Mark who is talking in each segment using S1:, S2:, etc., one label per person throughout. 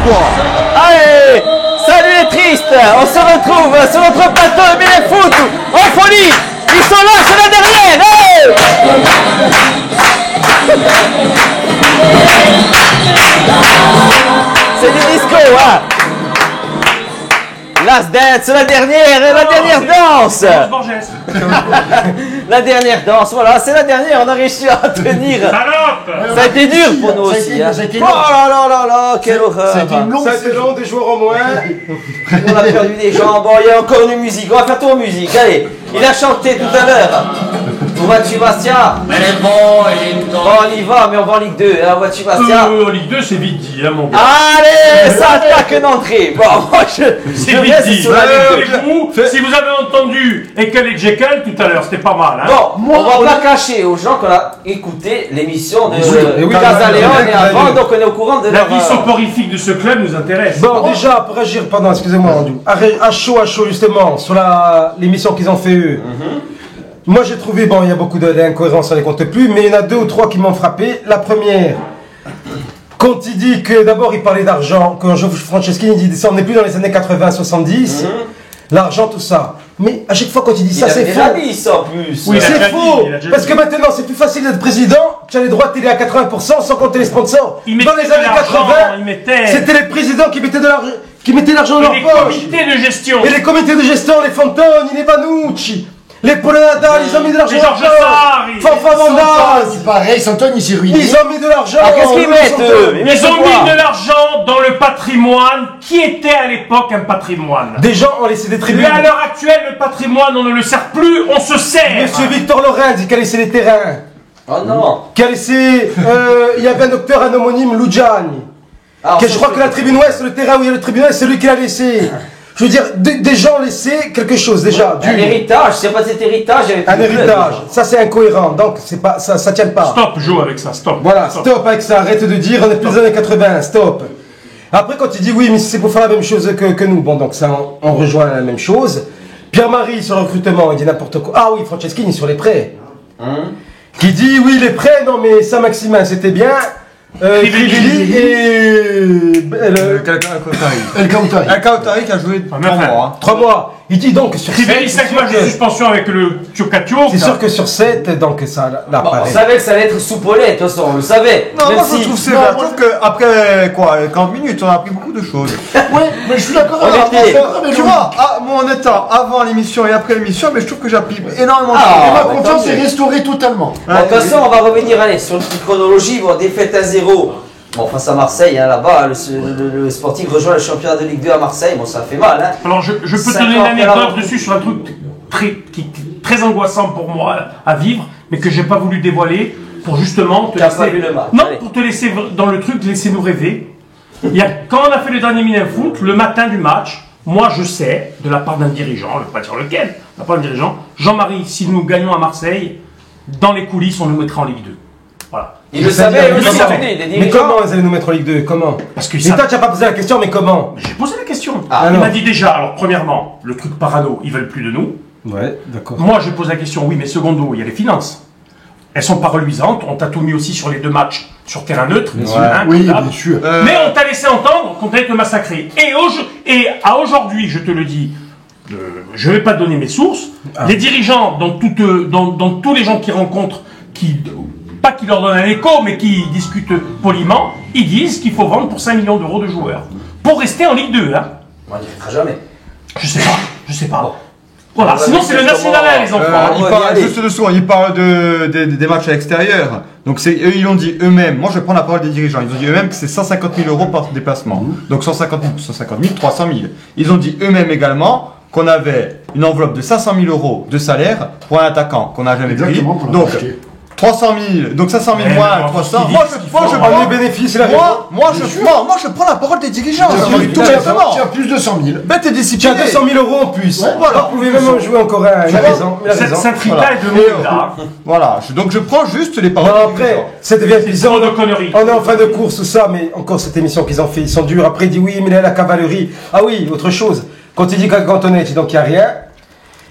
S1: quoi.
S2: Allez, salut les tristes. On se retrouve sur notre plateau de Mille Foot en folie. Ils sont là, c'est la dernière. Hey, c'est du disco, hein. Last Dance, la dernière danse. La dernière danse, voilà, c'est la dernière, on a réussi à tenir.
S3: Salope.
S2: Ça a été dur pour nous aussi. Hein. Oh là là là là, quelle horreur.
S1: Ça a été long, des joueurs en moins.
S2: On a perdu des gens, bon, il y a encore une musique, on va faire tour musique, allez. Il a chanté tout à l'heure. Où vas-tu, Bastien?
S4: Elle est bon, elle est
S2: Bon, on y va, mais on va en Ligue 2, hein, où vas-tu, Bastien?
S3: En Ligue 2, c'est vite dit, hein, mon gars.
S2: Allez, ça attaque une entrée. Bon, moi je reste sur la Ligue 2.
S3: Si vous avez entendu Ekel et Jekyll tout à l'heure, c'était pas mal. Hein.
S2: Bon, on va pas cacher aux gens qu'on a écouté l'émission de
S1: oui,
S2: Casaléon et avant, donc on est au courant de
S3: La
S2: leur...
S3: vie soporifique de ce club nous intéresse.
S1: Bon, déjà, pour agir, pardon, excusez-moi, Andrew. À chaud, justement, sur l'émission qu'ils ont fait eux. Moi, j'ai trouvé, bon, il y a beaucoup d'incohérences, on ne les compte plus, mais il y en a deux ou trois qui m'ont frappé. La première, quand il dit que d'abord il parlait d'argent, quand Franceschi il dit ça, on n'est plus dans les années 80-70, l'argent, tout ça. Mais à chaque fois, quand il dit ça, c'est faux.
S2: Il ça en plus.
S1: Oui, c'est faux. Parce que maintenant, c'est plus facile d'être président. Tu as les droits de télé à 80% sans compter les sponsors. Dans les années 80, c'était les présidents qui mettaient de l'argent. Qui mettaient l'argent dans leur poche.
S3: Les comités de gestion.
S1: Et les comités de gestion, les Fantoni, les Vanucci, les Polonada, ils ont mis de l'argent.
S3: Les Georges Sarri.
S1: Fanfa Vandaz.
S4: C'est pareil, Santon il s'est ruiné.
S1: Ils ont mis de l'argent.
S2: Ah, qu'est-ce qu'ils mettent eux?
S3: Ils ont mis de l'argent dans le patrimoine qui était à l'époque un patrimoine.
S1: Des gens ont laissé des tribunes.
S3: Mais à l'heure actuelle, le patrimoine, on ne le sert plus, on se sert.
S1: Monsieur Victor Lorenz, qui a laissé les terrains.
S2: Oh non.
S1: Qui a laissé. Il y avait un docteur, un homonyme, Lugiani. Je crois que la tribune ouest, le terrain où il y a le tribunal, c'est lui qui l'a laissé. Je veux dire, des gens laissaient quelque chose déjà.
S2: Un héritage, c'est pas cet héritage.
S1: Un héritage, ça c'est incohérent, donc c'est pas, ça tient pas.
S3: Stop, joue avec ça, stop.
S1: Voilà, stop avec ça, arrête de dire, on est plus des années 80, stop. Après quand il dit oui, mais c'est pour faire la même chose que nous, bon donc ça on rejoint la même chose. Pierre-Marie sur le recrutement, il dit n'importe quoi. Ah oui, Franceschini sur les prêts. Qui dit oui les prêts, non mais Saint-Maximin c'était bien. Crivelli et
S4: El Kautari
S5: qui a joué 3
S3: enfin,
S5: mois.
S1: 3 mois. Il dit donc sur 7.
S3: Crivelli 5 matchs de suspension avec le Tchokatio.
S1: C'est sûr que sur 7, donc ça
S2: Bon, on savait que ça allait être soupolé, de toute façon, on le savait.
S5: Non,
S2: Même
S5: moi
S2: si...
S5: je trouve c'est vrai. Je trouve qu'après quoi, 40 minutes, on a appris beaucoup de choses.
S4: Ouais, mais je suis d'accord
S5: Tu
S4: avec
S5: vois, moi en étant avant l'émission et après l'émission, mais je trouve que j'ai appris énormément de
S4: Et
S5: choses.
S4: ma confiance est restaurée totalement.
S2: Bon, de toute façon, on va revenir allez, sur une petite chronologie. Bon, défaite à 0. Bon, face à Marseille, hein, là-bas, le Sporting rejoint le championnat de Ligue 2 à Marseille. Bon, ça fait mal. Hein.
S3: Alors, je peux te donner une anecdote dessus sur un truc qui est très angoissant pour moi à vivre, mais que j'ai pas voulu dévoiler pour justement te laisser. Non, pour te laisser dans le truc, laisser nous rêver. Quand on a fait le dernier Mille Foot, le matin du match, moi je sais, de la part d'un dirigeant, je ne vais pas dire lequel, de la part d'un dirigeant, Jean-Marie, si nous gagnons à Marseille, dans les coulisses, on nous mettra en Ligue 2. Voilà.
S2: Il le savait,
S1: il le
S2: aussi,
S1: savait.
S2: des dirigeants.
S1: Mais comment ils allaient nous mettre en Ligue 2? Comment?
S3: Parce que
S1: Et toi, tu n'as pas posé la question, mais comment?
S3: J'ai posé la question.
S2: Ah,
S3: il m'a dit déjà, alors premièrement, le truc parano, ils veulent plus de nous.
S1: Ouais, d'accord.
S3: Moi, je pose la question, oui, mais secondo, il y a les finances. Elles sont pas reluisantes. On t'a tout mis aussi sur les 2 matchs sur terrain neutre. Hein,
S4: Oui,
S3: là.
S4: bien sûr.
S3: Mais on t'a laissé entendre qu'on allait te massacrer. Et à aujourd'hui, je te le dis, je vais pas te donner mes sources. Les dirigeants, dans tous les gens qu'ils rencontrent, pas qui leur donnent un écho, mais qui discutent poliment, ils disent qu'il faut vendre pour 5 millions d'euros de joueurs. Pour rester en Ligue 2. Hein.
S2: On n'y fera jamais.
S3: Je sais pas.
S2: Bon.
S3: Voilà, sinon c'est le national, les enfants.
S5: Juste dessous, il parle des matchs à l'extérieur. Donc eux, ils l'ont dit eux-mêmes. Moi, je prends la parole des dirigeants. Ils ont dit eux-mêmes que c'est 150 000 euros par déplacement. Donc 150 000, 300 000. Ils ont dit eux-mêmes également qu'on avait une enveloppe de 500 000 euros de salaire pour un attaquant qu'on n'a jamais pris. Donc 300 000, donc 500 000 moins 300. Moi, je prends
S1: les bénéfices,
S5: moi, je prends la parole des dirigeants. Tout simplement.
S4: Tu as plus de 100 000.
S5: Ben, t'es
S1: Tu as
S5: discipliné.
S1: 200 000 euros en plus.
S5: Voilà.
S1: Vous pouvez même jouer encore un. Il a raison.
S3: Saint-Rita est de là.
S5: Voilà. Donc je prends juste les paroles.
S1: Non, après, ça devient bizarre.
S3: de conneries.
S1: On est en fin de course, tout ça, mais encore cette émission qu'ils ont fait, ils sont durs. Après, il dit oui, mais là, la cavalerie. Ah oui, autre chose. Quand il dit qu'à Cantonetti, donc il n'y a rien.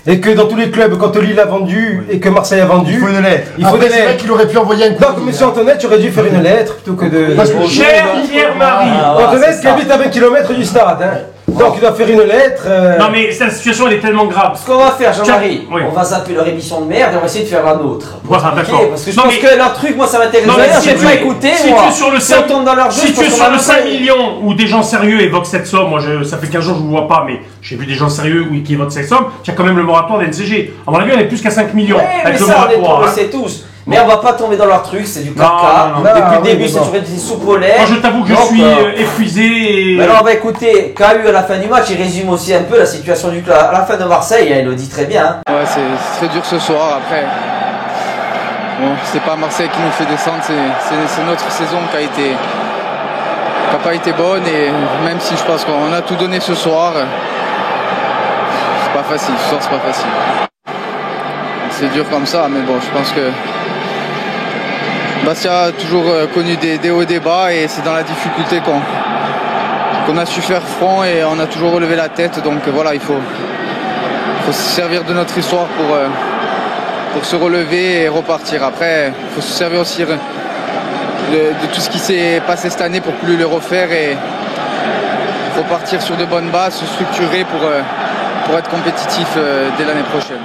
S1: et que dans tous les clubs, quand Lille a vendu et que Marseille a vendu,
S5: Il faut une lettre.
S1: il faut des
S4: C'est vrai
S1: lettres.
S4: qu'il aurait pu envoyer un
S1: Donc, monsieur Antoinette, tu aurais dû faire une lettre plutôt que de.
S4: Parce que
S3: Cher Pierre-Marie.
S1: Antoinette qui habite à 20 km du stade, hein. Donc, il doit faire une lettre.
S3: Non mais la situation elle est tellement grave.
S2: Ce qu'on va faire, Jean-Marie,
S3: Oui.
S2: on va zapper leur émission de merde et on va essayer de faire la nôtre.
S3: Voilà,
S2: Ok,
S3: d'accord.
S2: parce que je
S3: Non,
S2: pense
S3: mais-
S2: que leur truc, moi ça m'intéresse.
S3: Non, mais
S2: D'ailleurs,
S3: si
S2: j'ai
S3: tu-
S2: pas écouté,
S3: si
S2: moi.
S3: tu es sur le
S2: Si on tombe dans leur jeu,
S3: Si
S2: je
S3: tu es
S2: pense
S3: sur
S2: qu'on
S3: le
S2: va
S3: 5
S2: passer.
S3: millions où des gens sérieux évoquent cette somme, moi ça fait 15 jours que je ne vous vois pas, mais j'ai vu des gens sérieux qui évoquent cette somme, il y a quand même le moratoire de NCG. À mon avis, on est plus qu'à 5 millions
S2: Ouais, mais
S3: avec le
S2: ça, on
S3: moratoire.
S2: le
S3: Hein.
S2: sait tous. Mais on va pas tomber dans leur truc, c'est du
S3: Non,
S2: caca.
S3: non, non.
S2: Depuis
S1: Ah,
S2: le début,
S1: oui,
S2: c'est
S1: bon.
S2: toujours des soupes au lait.
S3: Moi je t'avoue que je
S2: Donc,
S3: suis épuisé et...
S2: Mais alors, on va écouter KU à la fin du match, il résume aussi un peu la situation du club. À la fin de Marseille, il le dit très bien. Hein.
S6: Ouais, c'est très dur ce soir. Après, bon, c'est pas Marseille qui nous fait descendre, c'est notre saison qui a pas été bonne. Et même si je pense qu'on a tout donné ce soir, c'est pas facile. Ce soir, c'est pas facile. C'est dur comme ça, mais bon, je pense que Bastia a toujours connu des hauts et des bas, et c'est dans la difficulté qu'on a su faire front, et on a toujours relevé la tête. Donc voilà, il faut se servir de notre histoire pour se relever et repartir. Après, il faut se servir aussi de tout ce qui s'est passé cette année pour plus le refaire et repartir sur de bonnes bases, se structurer pour être compétitif dès l'année prochaine.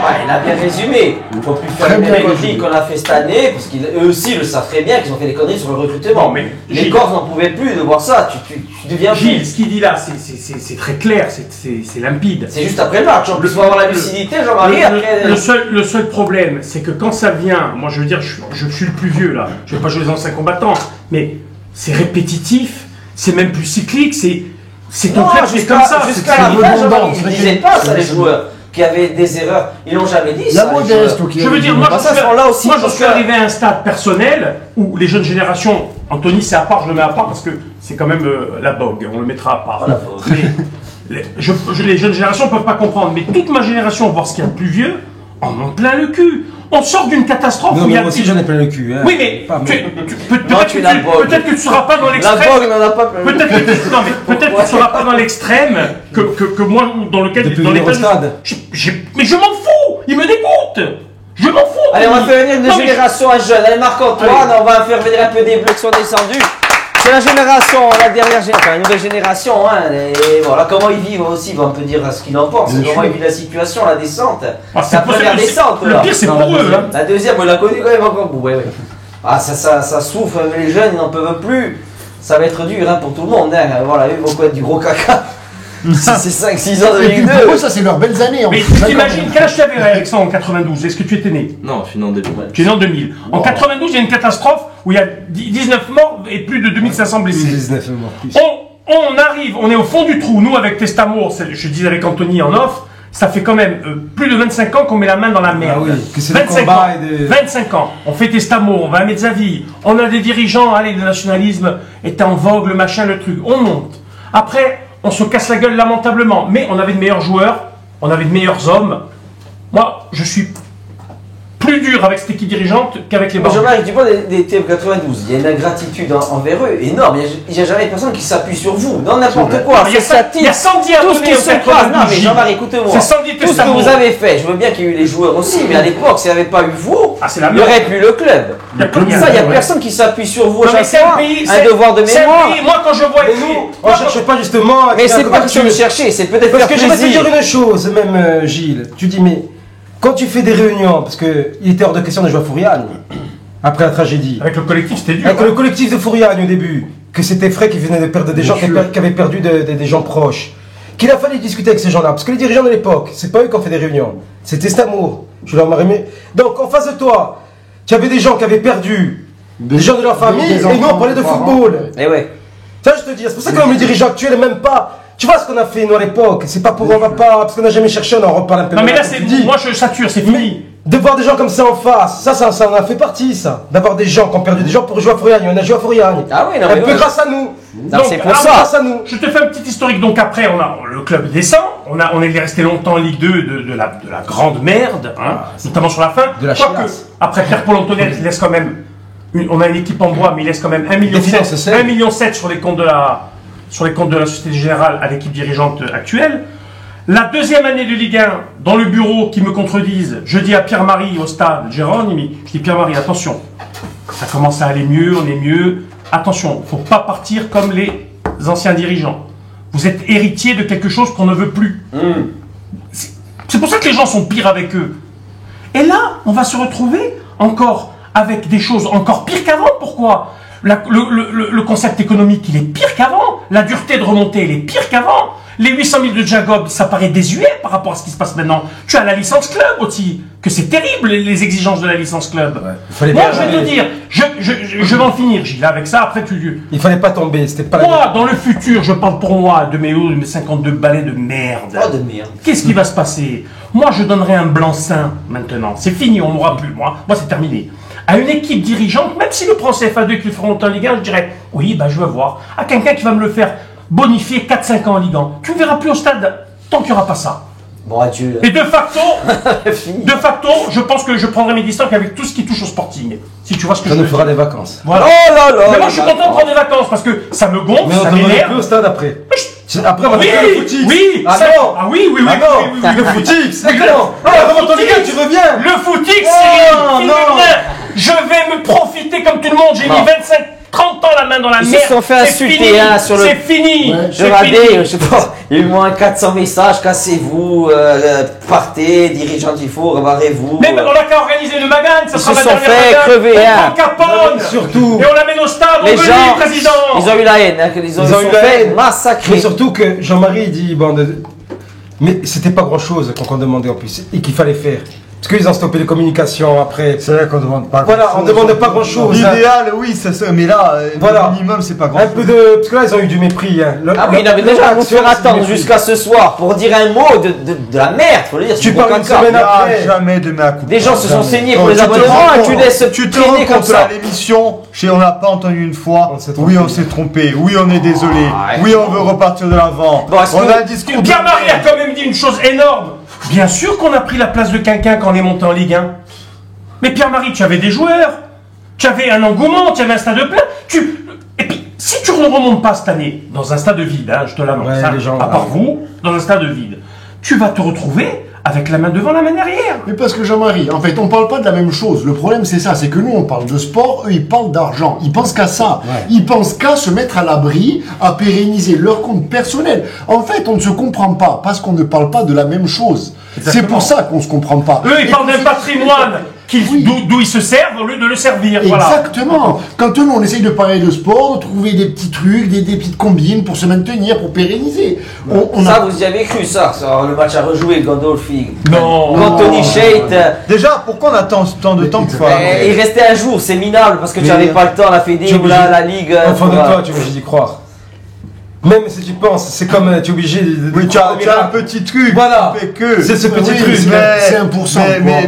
S2: Ouais, il a bien résumé. Il ne faut plus faire
S4: Très
S2: les
S4: bien
S2: mêmes
S4: résumé.
S2: conneries qu'on a fait cette année, parce qu'eux aussi le savent très bien qu'ils ont fait des conneries sur le recrutement.
S3: Non, mais
S2: les
S3: Gilles-
S2: Corses n'en pouvaient plus de voir ça. Tu deviens fou.
S3: Gilles, ce qu'il dit là, c'est très clair, c'est limpide.
S2: C'est juste après le match. En plus, il faut avoir la lucidité, Jean-Marie. Après,
S3: Le seul problème, c'est que quand ça vient, moi je veux dire, je suis le plus vieux là, je vais pas jouer les anciens combattants, mais c'est répétitif, c'est même plus cyclique, c'est ton
S2: non,
S3: club qui est comme ça.
S2: jusqu'à
S3: c'est-
S2: la fin,
S4: redondant,
S2: Jean-Marie,
S4: c'est
S2: ils
S4: vrai
S2: ne disaient
S4: que-
S2: pas ça,
S4: c'est
S2: les
S4: vrai.
S2: joueurs, qui avaient des erreurs. Ils l'ont jamais dit,
S4: La
S2: ça. les
S4: modeste,
S2: joueurs.
S4: ok.
S3: Je veux dire, moi,
S2: Bah, ça,
S3: je suis,
S2: là aussi,
S3: moi, je
S2: parce
S3: suis
S2: que-
S3: arrivé à un stade personnel où les jeunes générations, Anthony c'est à part, je le mets à part parce que c'est quand même la bogue, on le mettra à part.
S2: Voilà.
S3: Mais les jeunes générations ne peuvent pas comprendre, mais toute ma génération, voire ce qu'il y a de plus vieux, en ont plein le cul. On sort d'une catastrophe
S1: Non,
S3: où il y
S1: mais
S3: a
S1: moi aussi j'en ai plein le cul. Hein.
S3: Oui, mais
S1: Pas moi.
S3: peut-être
S2: tu la bogue.
S3: peut-être que tu ne seras pas dans
S2: La
S3: l'extrême.
S2: Vogue n'en a pas plein.
S3: Peut-être que tu ne seras pas dans l'extrême que moi, dans lequel.
S1: Depuis
S3: dans
S1: venir au
S3: lequel
S1: stade.
S3: mais je m'en fous. Il me dégoûte. Je m'en fous.
S2: Allez, on va faire venir une
S3: Non, mais-
S2: génération à jeunes. Allez, Marc-Antoine, on va faire venir un peu des bleus qui sont descendus. C'est la génération, la dernière génération, enfin, la nouvelle génération, hein, et voilà, comment ils vivent aussi, on peut dire ce qu'ils en pensent, comment ils vivent la situation, la descente.
S3: Ah,
S2: C'est la première descente,
S3: Le
S2: là.
S3: pire, c'est
S1: Non,
S3: pour
S1: la
S3: eux. Hein.
S2: La deuxième, on l'a connue quand même encore. Ouais, ouais. Ah, ça souffre, les jeunes, ils n'en peuvent plus. Ça va être dur hein, pour tout le monde. Hein. Voilà, eux vont connaître du gros caca. C'est 5-6 ans de
S4: Et
S2: Ligue
S4: puis pour eux,
S2: 2.
S4: ça c'est leurs belles années.
S3: Mais
S4: D'accord.
S3: t'imagines, quel âge tu avais, Alexandre, en 92? Est-ce que tu étais né?
S7: Non, je suis né en 2000.
S3: Tu es né en 2000. En 92, il y a une catastrophe où il y a 19 morts et plus de 2500 blessés.
S1: 19 morts plus.
S3: On arrive, on est au fond du trou. Nous, avec Testamour, je disais avec Anthony en off, ça fait quand même plus de 25 ans qu'on met la main dans la merde.
S1: Ah oui, que c'est des
S3: 25
S1: combats
S3: ans.
S1: et des-
S3: 25 ans. On fait Testamour, on va à Mezzavi. On a des dirigeants, allez, le nationalisme est en vogue, le machin, le truc. On monte. Après, on se casse la gueule lamentablement. Mais on avait de meilleurs joueurs, on avait de meilleurs hommes. Moi, je suis plus dur avec cette équipe dirigeante qu'avec les barbus.
S2: Jean-Marie, tu parles des TF92, il y a une ingratitude envers eux énorme. Il n'y a jamais personne qui s'appuie sur vous, dans n'importe quoi.
S3: Il y a
S2: C'est
S3: il y a Sandy à
S2: tout ce
S3: donner
S2: qui
S3: au
S2: se passe.
S3: 92.
S2: Non, mais Jean-Marie, écoutez-moi.
S3: C'est Sandy
S2: Tout ce que
S3: Testamour.
S2: vous avez fait, je veux bien qu'il y ait eu les joueurs aussi, mais à l'époque, s'il n'y avait pas eu vous,
S3: Ah, c'est la
S2: il n'y
S3: merde.
S2: aurait plus le club.
S3: Il y a
S2: Comme
S3: plus-
S2: ça, il n'y a
S3: ouais.
S2: personne qui s'appuie sur vous à
S3: Non, mais
S2: chaque
S3: c'est un
S2: fois.
S3: pays,
S2: Un devoir de
S3: c'est un
S2: mémoire.
S3: pays. Moi, quand je vois
S1: Mais
S3: ici,
S1: nous, on
S3: moi,
S1: ne cherche pas justement à
S2: Mais
S1: créer
S2: c'est
S1: un
S2: pas question de
S1: fracture.
S2: chercher, c'est peut-être
S1: Parce
S2: faire
S1: que je vais te
S2: plaisir.
S1: dire une chose, même Gilles. Tu dis, mais quand tu fais des réunions, parce qu'il était hors de question de jouer à Fouriane, après la tragédie,
S3: avec le collectif, c'était dur.
S1: avec
S3: hein.
S1: le collectif de Fouriane au début, que c'était frais qui venait de perdre des gens qui avaient perdu des gens proches, qu'il a fallu discuter avec ces gens-là, parce que les dirigeants de l'époque, c'est pas eux qui ont fait des réunions, c'était Testamour. Je leur ai. Donc en face de toi, tu avais des gens qui avaient perdu des gens de leur famille,
S4: des
S1: et nous on
S4: enfants,
S1: parlait de
S4: des parents.
S1: football.
S2: Eh ouais.
S1: Ça, je te dis, c'est pour ça que même les dirigeants actuels, même pas. Tu vois ce qu'on a fait, nous, à l'époque. C'est pas pour. On va pas. Parce qu'on n'a jamais cherché, on en reparle un peu.
S3: Non, mais là,
S1: comme
S3: c'est.
S1: tu dis.
S3: Moi, je sature, c'est fini.
S1: De voir des gens comme ça en face, ça en a fait partie, ça. D'avoir des gens qui ont perdu des gens pour jouer à Fouriane. On a joué à Fouriane.
S2: Ah oui, non,
S1: Un
S2: mais
S1: peu
S2: ouais.
S1: grâce à nous.
S2: Non, c'est pour
S3: alors,
S2: ça.
S1: Grâce à nous.
S3: Je te fais un petit historique. Donc après, le club descend. On est resté longtemps en Ligue 2 de la grande merde, hein, notamment sur la fin.
S1: De la
S3: Quoique,
S1: chiasse.
S3: après Pierre-Paul Antoinette, il laisse quand même. On a une équipe en bois, mais il laisse quand même 1,7
S1: finances, c'est ça.
S3: million sur les comptes de sur les comptes de la Société Générale à l'équipe dirigeante actuelle. La deuxième année de Ligue 1, dans le bureau qui me contredisent, je dis à Pierre-Marie au stade, Jérôme, je dis Pierre-Marie, attention, ça commence à aller mieux, on est mieux, attention, faut pas partir comme les anciens dirigeants. Vous êtes héritier de quelque chose qu'on ne veut plus. C'est pour ça que les gens sont pires avec eux. Et là, on va se retrouver encore avec des choses encore pires qu'avant. Pourquoi ? Le concept économique, il est pire qu'avant. La dureté de remontée, elle est pire qu'avant. Les 800 000 de Jacob, ça paraît désuet par rapport à ce qui se passe maintenant. Tu as la licence club aussi, que c'est terrible les exigences de la licence club. Ouais, moi, je vais te dire, je vais en finir, Gilles, avec ça, après tu...
S1: Il fallait pas tomber, c'était pas...
S3: Moi, dans le futur, je parle pour moi de mes 52 balais de merde.
S2: Oh, de merde.
S3: Qu'est-ce qui va se passer? Moi, je donnerai un blanc-seing maintenant. C'est fini, on n'aura plus, moi c'est terminé. À une équipe dirigeante, même si le prend CFA2 qui le fera monter en Ligue 1, je dirais, oui, je veux voir. À quelqu'un qui va me le faire bonifier 4-5 ans en Ligue 1. Tu ne verras plus au stade tant qu'il n'y aura pas ça.
S2: Bon, adieu.
S3: Et de facto, je pense que je prendrai mes distances avec tout ce qui touche au Sporting. Si tu vois ce que
S1: ça
S3: je veux
S1: dire. Ça nous fera des vacances.
S3: Voilà.
S2: Oh là là.
S3: Mais moi, je suis content de prendre des vacances parce que ça me gonfle,
S1: mais
S3: ça m'énerve.
S1: plus au stade après. Après, on va faire le footix.
S3: Oui,
S1: ah non.
S3: Ah oui,
S1: ah non. Le footix.
S3: D'accord.
S1: Avant ton Ligue 1, tu reviens.
S3: Le footix, c'est non. Je vais me profiter comme tout le monde. J'ai mis 30 ans la main dans la merde.
S2: Ils se sont fait insulter sur le...
S3: C'est fini.
S2: Ouais. Je sais pas, il y a eu moins 400 messages, cassez-vous, partez, dirigeants il faut, rebarrez-vous.
S3: Mais on n'a qu'à organiser le Magane, ça sera
S2: la dernière Magane. Ils se sont fait crever,
S3: on prend Capone,
S1: surtout.
S3: Et on l'amène au stade, on veut le président.
S2: Ils ont eu la haine, hein, ils ont fait massacrer.
S1: Mais surtout que Jean-Marie dit, mais c'était pas grand-chose qu'on demandait en plus, et qu'il fallait faire. Parce qu'ils ont stoppé les communications après.
S5: C'est vrai qu'on demande pas.
S1: Voilà, on demande pas grand chose.
S5: L'idéal, oui, c'est ça. Mais là, le minimum, c'est pas grand chose.
S1: Un peu de. Parce que là, ils ont eu du mépris. Hein.
S2: Il avait déjà à nous faire attendre jusqu'à ce soir pour dire un mot de la merde. Faut le dire.
S1: Tu parles une semaine après.
S5: Jamais de ma coupe.
S2: Des gens se sont saignés pour les abonnements et tu laisses traîner comme ça.
S5: À l'émission, on n'a pas entendu une fois. Oui, on s'est trompé. Oui, on est désolé. Oui, on veut repartir de l'avant.
S3: On a un discours. Pierre-Marie a quand même dit une chose énorme. Bien sûr qu'on a pris la place de quelqu'un quand on est monté en Ligue 1. Mais Pierre-Marie, tu avais des joueurs, tu avais un engouement, tu avais un stade plein. Et puis, si tu ne remontes pas cette année dans un stade vide, je te l'annonce, à part vous, dans un stade vide, tu vas te retrouver avec la main devant, la main derrière.
S4: Mais parce que Jean-Marie, en fait, on parle pas de la même chose. Le problème, c'est ça, c'est que nous, on parle de sport, eux, ils parlent d'argent. Ils pensent qu'à ça. Ouais. Ils pensent qu'à se mettre à l'abri, à pérenniser leur compte personnel. En fait, on ne se comprend pas parce qu'on ne parle pas de la même chose. C'est pour ça qu'on se comprend pas.
S3: Eux, ils parlent d'un patrimoine d'où ils se servent au lieu de le servir.
S4: Exactement.
S3: Voilà.
S4: Quand nous, on essaye de parler de sport, de trouver des petits trucs, des petites combines pour se maintenir, pour pérenniser.
S2: Ça, vous y avez cru, ça le match à rejouer, Gandolfi.
S3: Non.
S2: Anthony Shade.
S5: Déjà, pourquoi on attend tant de temps pour faire
S2: il restait un jour, c'est minable, parce que tu n'avais pas le temps, la Fédé ou la Ligue.
S1: Enfin, de toi, tu es obligé d'y croire. Même si tu penses, c'est comme tu es obligé de.
S5: Oui, tu as un petit truc.
S1: Voilà.
S5: Que
S1: c'est ce petit truc.
S4: C'est 1%.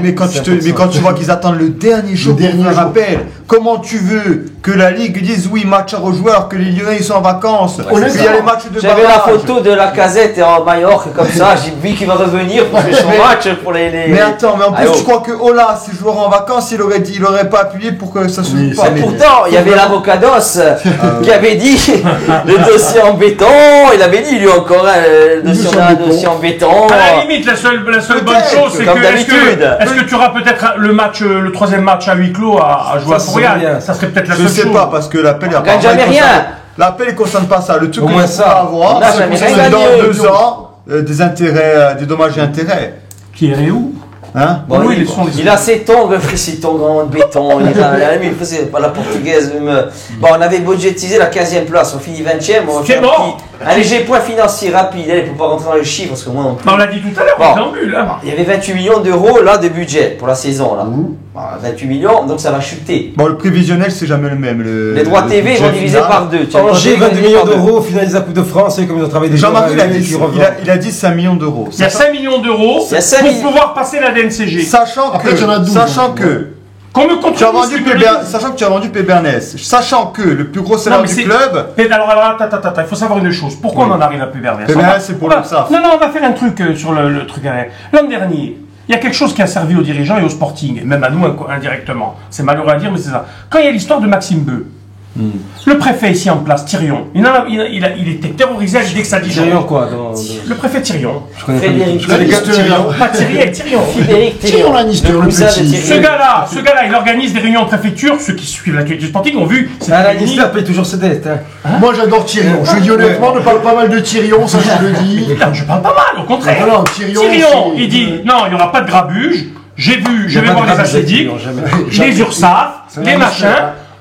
S5: Mais quand tu vois qu'ils attendent le dernier jour pour faire rappel, comment tu veux que la Ligue dise oui, match à rejoueurs, que les Lyonnais ils sont en vacances, qu'il y a les matchs de
S2: J'avais la photo de la Casette en Majorque comme ça, j'ai vu qu'il va revenir pour faire son match pour les.
S5: Mais attends, mais en plus, tu crois que Ola, ces joueurs en vacances, il aurait pas appuyé pour que ça se joue pas.
S2: Pourtant, il y avait l'Avocados qui avait dit le dossier en béton, il avait dit lui encore le dossier en béton.
S3: À la limite, la seule bonne chose, c'est que est-ce que tu auras peut-être le troisième match à huis clos à jouer à Fourial? Ça serait peut-être la seule chose.
S5: Je sais pas, parce que l'appel il n'y a
S2: pas. Jamais rien.
S5: L'appel il ne concerne pas ça. Le truc
S1: au moins ça
S5: avoir, c'est dans 2 ans des intérêts, des dommages et intérêts.
S3: Qui est où?
S5: Hein?
S2: Bon, il a ses tongs, ses tongs en béton, il faisait pas la portugaise. Bon, on avait budgétisé la 15e place, on finit 20e.
S3: C'est bon.
S2: Un léger point financier rapide, il ne faut pas rentrer dans les chiffres parce que moi.
S3: On l'a dit tout à l'heure, on est en bulle.
S2: Il y avait 28 millions d'euros là de budget pour la saison. Là. 28 millions, donc ça va chuter.
S5: Bon, le prévisionnel, c'est jamais le même.
S2: Les droits TV vont diviser par 2.
S1: Angers, 22 millions d'euros, finalise la Coupe de France, et comme ils ont travaillé des
S5: Jean-Marie, il a dit 5 millions d'euros.
S3: Il y a 5 millions d'euros pour pouvoir passer la DNCG.
S5: Sachant que sachant que tu as vendu Pébernes, sachant que le plus gros salaire du club.
S3: Alors, attends, il faut savoir une chose. Pourquoi on en arrive à Pébernes?
S5: Pébernes, c'est pour le SAF.
S3: Non, on va faire un truc sur le truc. L'an dernier, il y a quelque chose qui a servi aux dirigeants et au Sporting, et même à nous indirectement. C'est malheureux à dire, mais c'est ça. Quand il y a l'histoire de Maxime Beu, Le préfet ici en place, Thirion, il était terrorisé à l'idée que ça dit
S1: Thirion quoi
S3: Le préfet Thirion.
S1: Je connais
S2: Frédéric
S1: Thirion.
S3: Pas Thierry, Thirion.
S2: Frédéric
S4: Thirion Lannister, le petit.
S3: Ce gars-là, il organise des réunions de préfecture. Ceux qui suivent l'actualité sportive ont vu.
S1: Lannister paye toujours ses dettes.
S4: Moi j'adore Thirion. Je dis honnêtement, ne parle pas mal de Thirion, ça je le dis.
S3: Je parle pas mal, au contraire.
S4: Non, Thirion,
S3: il dit non, il n'y aura pas de grabuge. J'ai vu, je vais voir les assédiques, les URSAF, les machins.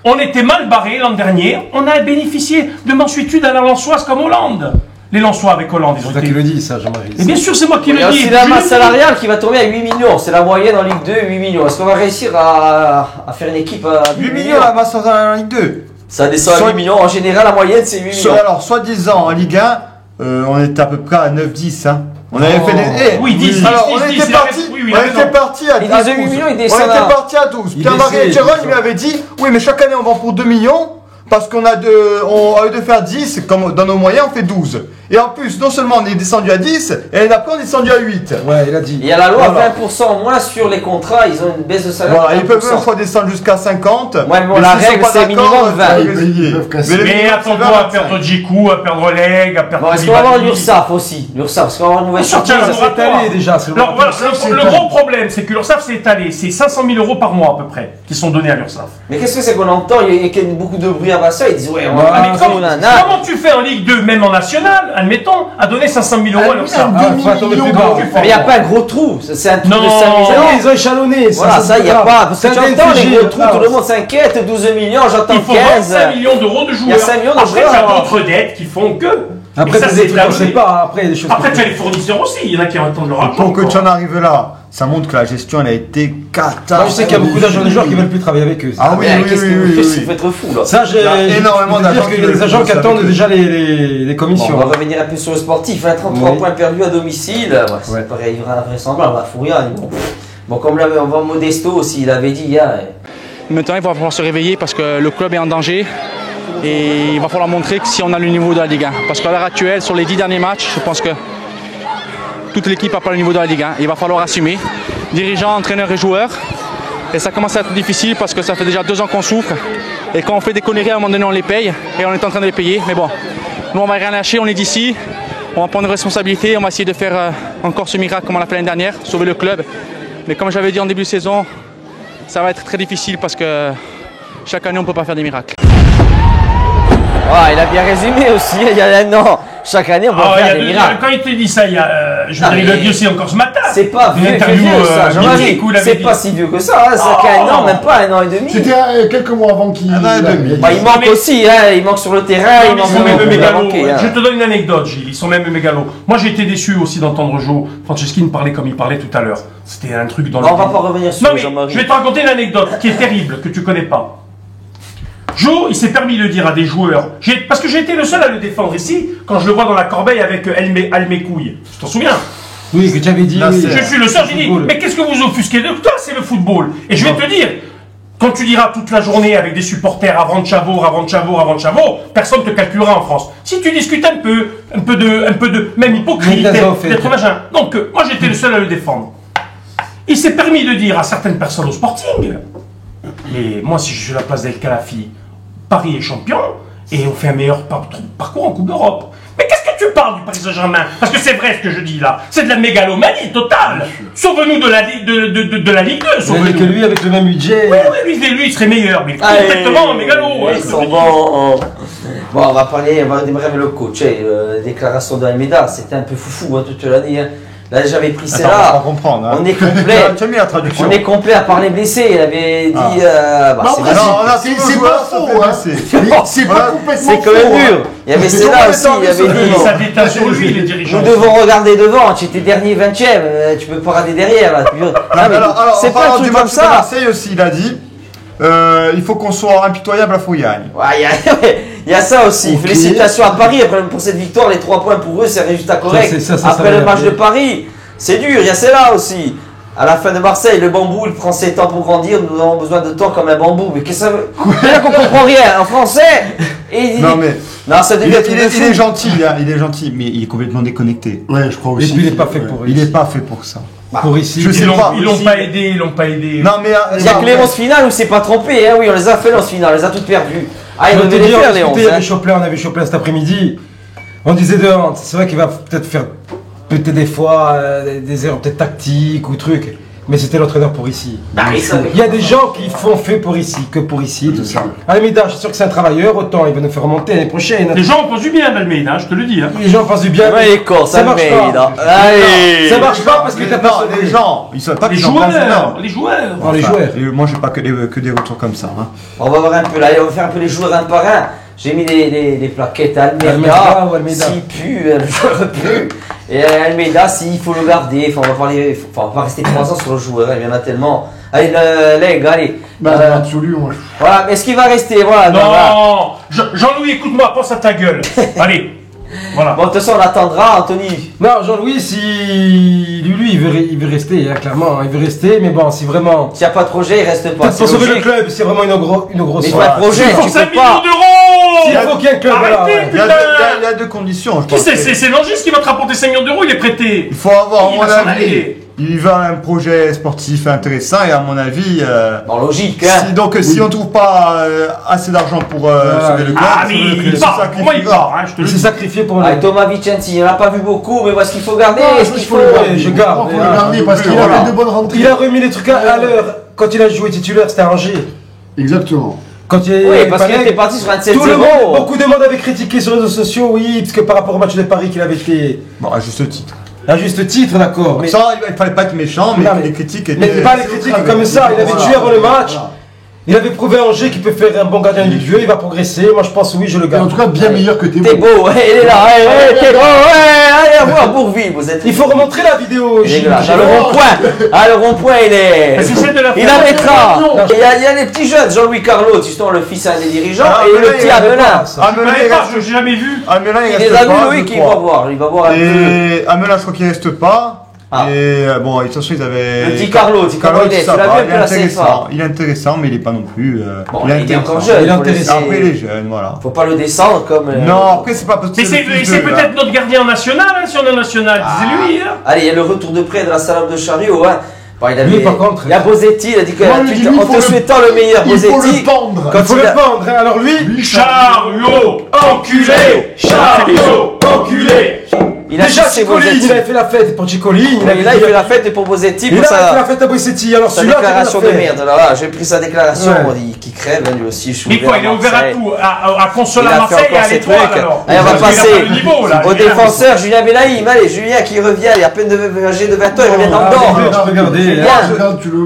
S3: On était mal barrés l'an dernier. On a bénéficié de mansuétude à la Lensoise comme Hollande. Les Lensois avec Hollande, ils ont
S1: été... C'est toi qui le dis, ça, Jean-Marie.
S3: Et bien sûr, c'est moi qui le dis.
S2: C'est la masse salariale qui va tomber à 8 millions. C'est la moyenne en Ligue 2, 8 millions. Est-ce qu'on va réussir à faire une équipe à
S5: 8 millions la masse salariale en Ligue 2.
S2: Ça descend à 8 millions. En général, la moyenne, c'est 8 millions.
S5: Alors, soi-disant, en Ligue 1, on était à peu près à 9-10. Hein. On avait fait des...
S3: Oui, 10.
S5: Alors, on était parti à 12.
S2: Il disait 8 millions, il descend.
S5: On était parti à 12. Pierre-Marie et Jérôme, il m'avait dit, oui, mais chaque année, on vend pour 2 millions. Parce qu'on a au lieu de faire 10, comme dans nos moyens, on fait 12. Et en plus, non seulement on est descendu à 10, et l'année d'après on est descendu à 8.
S1: Ouais, il a dit.
S2: Il y a la loi à 20% en moins sur les contrats, ils ont une baisse de salaire.
S5: Voilà, ils peuvent même fois descendre jusqu'à 50.
S2: Ouais, mais bon, la règle c'est minimum 20.
S3: Mais attends-toi à perdre Djikou, à perdre Leg, à perdre.
S2: Est-ce qu'on va avoir l'URSSAF aussi? L'URSSAF, parce qu'on va avoir une nouvelle
S3: sortie.
S1: Ça s'est étalé déjà.
S3: Le gros problème, c'est que l'URSSAF s'est étalé. C'est 500 000 € par mois à peu près qui sont donnés à l'URSSAF.
S2: Mais qu'est-ce que c'est qu'on entend? Il y a beaucoup de bruit à ça. Ils disent ouais,
S3: comment tu fais en Ligue 2, même en national, admettons, à donner 500 000 € à l'URSSAF?
S2: Mais il n'y a pas un gros trou. C'est un trou de 5 millions.
S1: Ils ont échelonné.
S2: Voilà, ça, il n'y a pas. Parce que j'entends les gros trous, tout le monde s'inquiète. 12 millions, j'entends 15.
S3: Il faut 25 millions d'euros de joueurs.
S2: Il y a 5 millions de
S3: Après,
S2: joueurs.
S3: tu as d'autres dettes qui font que.
S1: Après,
S3: ça, c'est
S1: on sait pas. Après, des choses.
S3: Après, tu as les fournisseurs aussi. Il y en a qui attendent leur argent.
S5: Pour que tu en arrives là, ça montre que la gestion elle a été catastrophique.
S1: Je sais qu'il y a beaucoup d'agents de joueurs qui veulent plus travailler avec eux.
S5: Ah oui,
S2: qu'est-ce qu'il faut être fou là?
S1: Ça, j'ai
S5: énormément d'agents.
S1: Il y a des agents qui attendent déjà les commissions.
S2: On va revenir un peu sur le sportif. 33 points perdus à domicile. C'est pareil, il y aura vraisemblable. On va fourrir. Bon, comme on va Modesto aussi, il avait dit hier.
S7: Maintenant, il va falloir se réveiller parce que le club est en danger. Et il va falloir montrer que si on a le niveau de la Ligue 1. Parce qu'à l'heure actuelle, sur les 10 derniers matchs, je pense que toute l'équipe n'a pas le niveau de la Ligue 1. Il va falloir assumer. Dirigeants, entraîneurs et joueurs. Et ça commence à être difficile parce que ça fait déjà 2 ans qu'on souffre. Et quand on fait des conneries, à un moment donné, on les paye. Et on est en train de les payer. Mais bon, nous, on va rien lâcher. On est d'ici. On va prendre une responsabilité. On va essayer de faire encore ce miracle comme on l'a fait l'année dernière. Sauver le club. Mais comme j'avais dit en début de saison, ça va être très difficile parce que chaque année, on ne peut pas faire des miracles.
S2: Ah, il a bien résumé aussi, il y a un an. Chaque année, on va faire des miracles.
S3: Quand il te dit ça, il l'a dit aussi encore ce matin.
S2: C'est pas vieux, ça. C'est pas si vieux que ça. Ça fait un an, même pas un an et demi.
S4: C'était quelques mois avant qu'il...
S2: Il manque aussi, il manque sur le terrain, il manque
S3: même mégalos. Je te donne une anecdote, Gilles. Ils sont même mégalos. Moi, j'ai été déçu aussi d'entendre Joe Franceschini parler comme il parlait tout à l'heure. C'était un truc dans le...
S2: On va pas revenir sur
S3: Jean-Marie. Je vais te raconter une anecdote qui est terrible, que tu connais pas. Joe, il s'est permis de dire à des joueurs, parce que j'ai été le seul à le défendre ici, quand je le vois dans la corbeille avec Almekouille. Tu t'en souviens?
S1: Oui, que tu avais dit. Oui,
S3: je suis le seul, j'ai dit, mais qu'est-ce que vous offusquez de toi? C'est le football. Et je vais te dire, quand tu diras toute la journée avec des supporters avant de Chavo, personne ne te calculera en France. Si tu discutes un peu de même hypocrite, d'être machin. Donc, moi j'étais le seul à le défendre. Il s'est permis de dire à certaines personnes au Sporting, mais moi si je suis à la place d'El Khelaïfi, Paris est champion et on fait un meilleur parcours en Coupe d'Europe. Mais qu'est-ce que tu parles du Paris Saint-Germain? Parce que c'est vrai ce que je dis là, c'est de la mégalomanie totale. Sauve-nous de la Ligue 2.
S1: Sauve-nous. Que lui avec le même budget.
S3: Oui, lui il serait meilleur, mais complètement mégalo.
S2: Ils sont bons. Bon, on va démarrer avec le coach. Déclaration de Almeida, c'était un peu foufou toute l'année. Là, j'avais pris celle-là. On est complet. On est complet à part les blessés. Il avait dit.
S4: C'est pas faux. C'est pas complètement faux.
S2: C'est quand même dur. Il y avait celle-là aussi. Il avait dit.
S3: Ça détache sur lui, les dirigeants.
S2: Nous devons regarder devant. Tu étais dernier 20e. Tu peux pas regarder derrière.
S5: Alors,
S2: c'est pas un truc comme ça.
S5: Marseille aussi, il a dit. Il faut qu'on soit impitoyable à Fouillagne.
S2: Il y a ça aussi. Okay. Félicitations à Paris pour cette victoire. Les 3 points pour eux, c'est un résultat correct. Après le match de Paris, c'est dur. Il y a celle-là aussi. À la fin de Marseille, le bambou, il prend ses temps pour grandir. Nous avons besoin de temps comme un bambou. Mais qu'est-ce que ça veut? Là qu'on comprend rien en français. Et il dit, non, ça devient
S5: il est gentil, il est gentil, mais il est complètement déconnecté.
S4: Ouais, je crois aussi.
S1: Et puis il n'est pas fait pour.
S5: Il n'est pas fait pour ça.
S1: Pour ici,
S3: ils l'ont pas aidé,
S5: Non mais
S2: il y a que les 11 finales où c'est pas trompé, hein, oui, on les a fait les 11 finales, on les a toutes perdues. Ah, il
S1: Je
S2: va
S1: te
S2: les
S1: dire,
S2: faire,
S1: on
S2: les 11.
S1: discutait avec Choplin, on avait Choplin cet après-midi. On disait de Hans, c'est vrai qu'il va peut-être faire peut-être des fois des erreurs peut-être tactiques ou trucs. Mais c'était l'entraîneur pour ici. Il y a des gens qui font fait pour ici, que pour ici, tout ça. Almeida, je suis sûr que c'est un travailleur, autant il va nous faire remonter l'année prochaine.
S3: Les gens pensent du bien d'Almeida, je te le dis. Hein.
S1: Les gens pensent du bien.
S2: Ouais, les cons,
S1: ça marche pas.
S2: Allez.
S1: Ça marche pas parce que t'as pas
S5: les gens, ils sont pas
S3: Les
S5: qu'ils sont pas
S3: joueurs, les joueurs.
S1: Non, les joueurs.
S5: Et moi, j'ai pas que des retours comme ça. Hein.
S2: On va voir un peu là, on va faire un peu les joueurs un par un. J'ai mis des plaquettes à
S1: Almeida
S2: Almeida.
S1: ou Almeida.
S2: S'il pue, le joueur pue. Et Almeida, s'il faut le garder. Enfin, on va pas rester 3 ans sur le joueur, il y en a tellement. Allez, les gars, allez.
S4: Absolu, moi.
S2: Voilà, mais est-ce qu'il va rester? Voilà.
S3: Non, Jean-Louis, écoute-moi, pense à ta gueule. Allez, voilà.
S2: Bon, de toute façon, on attendra, Anthony.
S1: Non, Jean-Louis, si lui, il veut rester, hein, clairement, il veut rester, mais bon, si vraiment.
S2: S'il n'y a pas de projet, il reste pas.
S1: Peut-être pour sauver le club, c'est vraiment une grosse.
S2: Mais pas de projet,
S3: Il faut
S2: tu
S3: 5
S2: peux
S3: millions
S2: pas.
S3: d'euros.
S1: Il faut qu'il y ait un club. Voilà,
S3: Arrêtez,
S1: ouais.
S5: Il y, a
S3: putain.
S5: il y a deux conditions, je
S3: Qui
S5: pense.
S3: c'est Langis qui va te rapporter 5 millions d'euros, il est prêté.
S5: Il faut avoir, à
S3: Il
S5: mon
S3: va s'en
S5: avis,
S3: aller.
S5: il va un projet sportif intéressant et à mon avis.
S2: Bon, logique, hein.
S5: Si on trouve pas assez d'argent pour sauver le club,
S3: Ah, mais il part, pour moi il part, hein, je te
S1: Il
S3: le
S1: s'est
S3: dis.
S1: sacrifié pour
S2: Ah,
S1: le.
S2: Thomas Vicenzi, on n'a pas vu beaucoup, mais est-ce qu'il faut garder? Est-ce qu'il faut.
S1: Je garde.
S4: Il faut le garder parce qu'il a fait de bonnes rentrées.
S1: Il a remis les trucs à l'heure. Quand il a joué titulaire, c'était à Angers.
S4: Exactement.
S1: Quand il
S2: Oui, parce qu'il était parti sur un 7-0.
S1: Tout le monde, beaucoup de monde avait critiqué sur les réseaux sociaux, oui, parce que par rapport au match de Paris qu'il avait fait.
S5: Bon, à juste titre.
S1: À juste titre, d'accord. Mais,
S5: Ça, il fallait pas être méchant, mais
S1: Non, mais-
S5: les critiques
S1: mais
S5: étaient.
S1: pas les critiques comme ça. Il avait tué avant le match. Il avait prouvé à Angers qu'il peut faire un bon gardien du jeu, il va progresser. Moi, je pense oui, je le
S4: Et en
S1: garde.
S4: tout cas, bien meilleur que
S2: T'es
S4: Théo.
S2: beau, ouais, il est là, ouais, t'es beau, ouais, allez voir Bourville, vous êtes.
S1: Il faut remontrer la vidéo.
S2: Il est là, dans le rond-point. Ah, le rond-point, il est.
S3: Parce que c'est de la
S2: Il la mettra.
S1: Non.
S2: Il y a les petits jeunes, Jean-Louis Carlo, justement, le fils d'un des dirigeants,
S5: Ah,
S2: et
S5: mais
S2: le
S5: là,
S2: petit
S5: il
S2: Amelin.
S5: Amelin,
S3: Je
S5: il
S3: pas,
S5: reste.
S3: j'ai jamais vu.
S5: Amelin, il
S2: Il
S5: reste
S2: les a
S5: pas.
S2: vus, Loïc,
S5: je
S2: il va
S5: crois.
S2: voir un peu.
S5: Et Amelin, je crois qu'il reste pas.
S2: Ah.
S5: Et bon, de toute façon, ils avaient.
S2: Le petit Carlo, il est,
S5: ça
S2: tu l'as
S5: va,
S2: vu un
S5: il
S2: peu
S5: est
S2: la
S5: intéressant.
S2: CFA.
S5: Il est intéressant, mais il est pas non plus.
S2: Bon,
S5: il est
S2: il est encore
S5: intéressant.
S2: jeune.
S1: Il est
S2: faut
S1: intéressant.
S2: laisser-
S5: Après, il est jeune, voilà.
S2: Faut pas le descendre comme.
S5: Non, après, c'est pas parce que
S3: Mais c'est peut-être notre gardien national, hein, si on est national, c'est lui. Hein.
S2: Allez, il y a le retour de près de la salade de chariot, hein. Bon, il
S1: Lui, par contre,
S2: il y a Bosetti, il a dit que
S4: Moi, je dis, lui,
S2: en
S4: faut
S2: te
S4: le-
S2: souhaitant le meilleur,
S4: Il faut
S2: Bosetti.
S4: le pendre.
S1: Il faut
S2: il
S1: le
S2: a-
S1: vendre. Hein. Alors lui,
S3: Chariot, enculé, chariot, enculé.
S2: Il a
S1: déjà
S2: fixé
S1: Chicoline,
S2: Bosetti.
S1: il avait fait la fête pour Chicoline.
S2: Et là, il fait la fête pour Bosetti,
S1: Il
S2: pour
S1: a fait la
S2: sa
S1: fête à Bosetti. Alors
S2: sa
S1: celui-là,
S2: déclaration de merde. Alors là, j'ai pris sa déclaration,
S1: Ouais.
S2: on dit qu'il crève, hein, lui aussi. Je suis
S3: Mais quoi, il est ouvert à
S2: Marseille.
S3: tout, à console
S2: Il
S3: à
S2: a fait
S3: Marseille et
S2: encore
S3: à
S2: ses
S3: l'étoile
S2: trucs.
S3: alors.
S2: Allez, on va
S3: Parce qu'il a
S2: passer
S3: pas le niveau, là.
S2: au défenseur Julien Belaïm. Allez, Julien qui revient, il est à peine âgé de 20 ans, il revient dans le
S1: Ah,
S2: nord.
S1: regardez.
S2: Julien.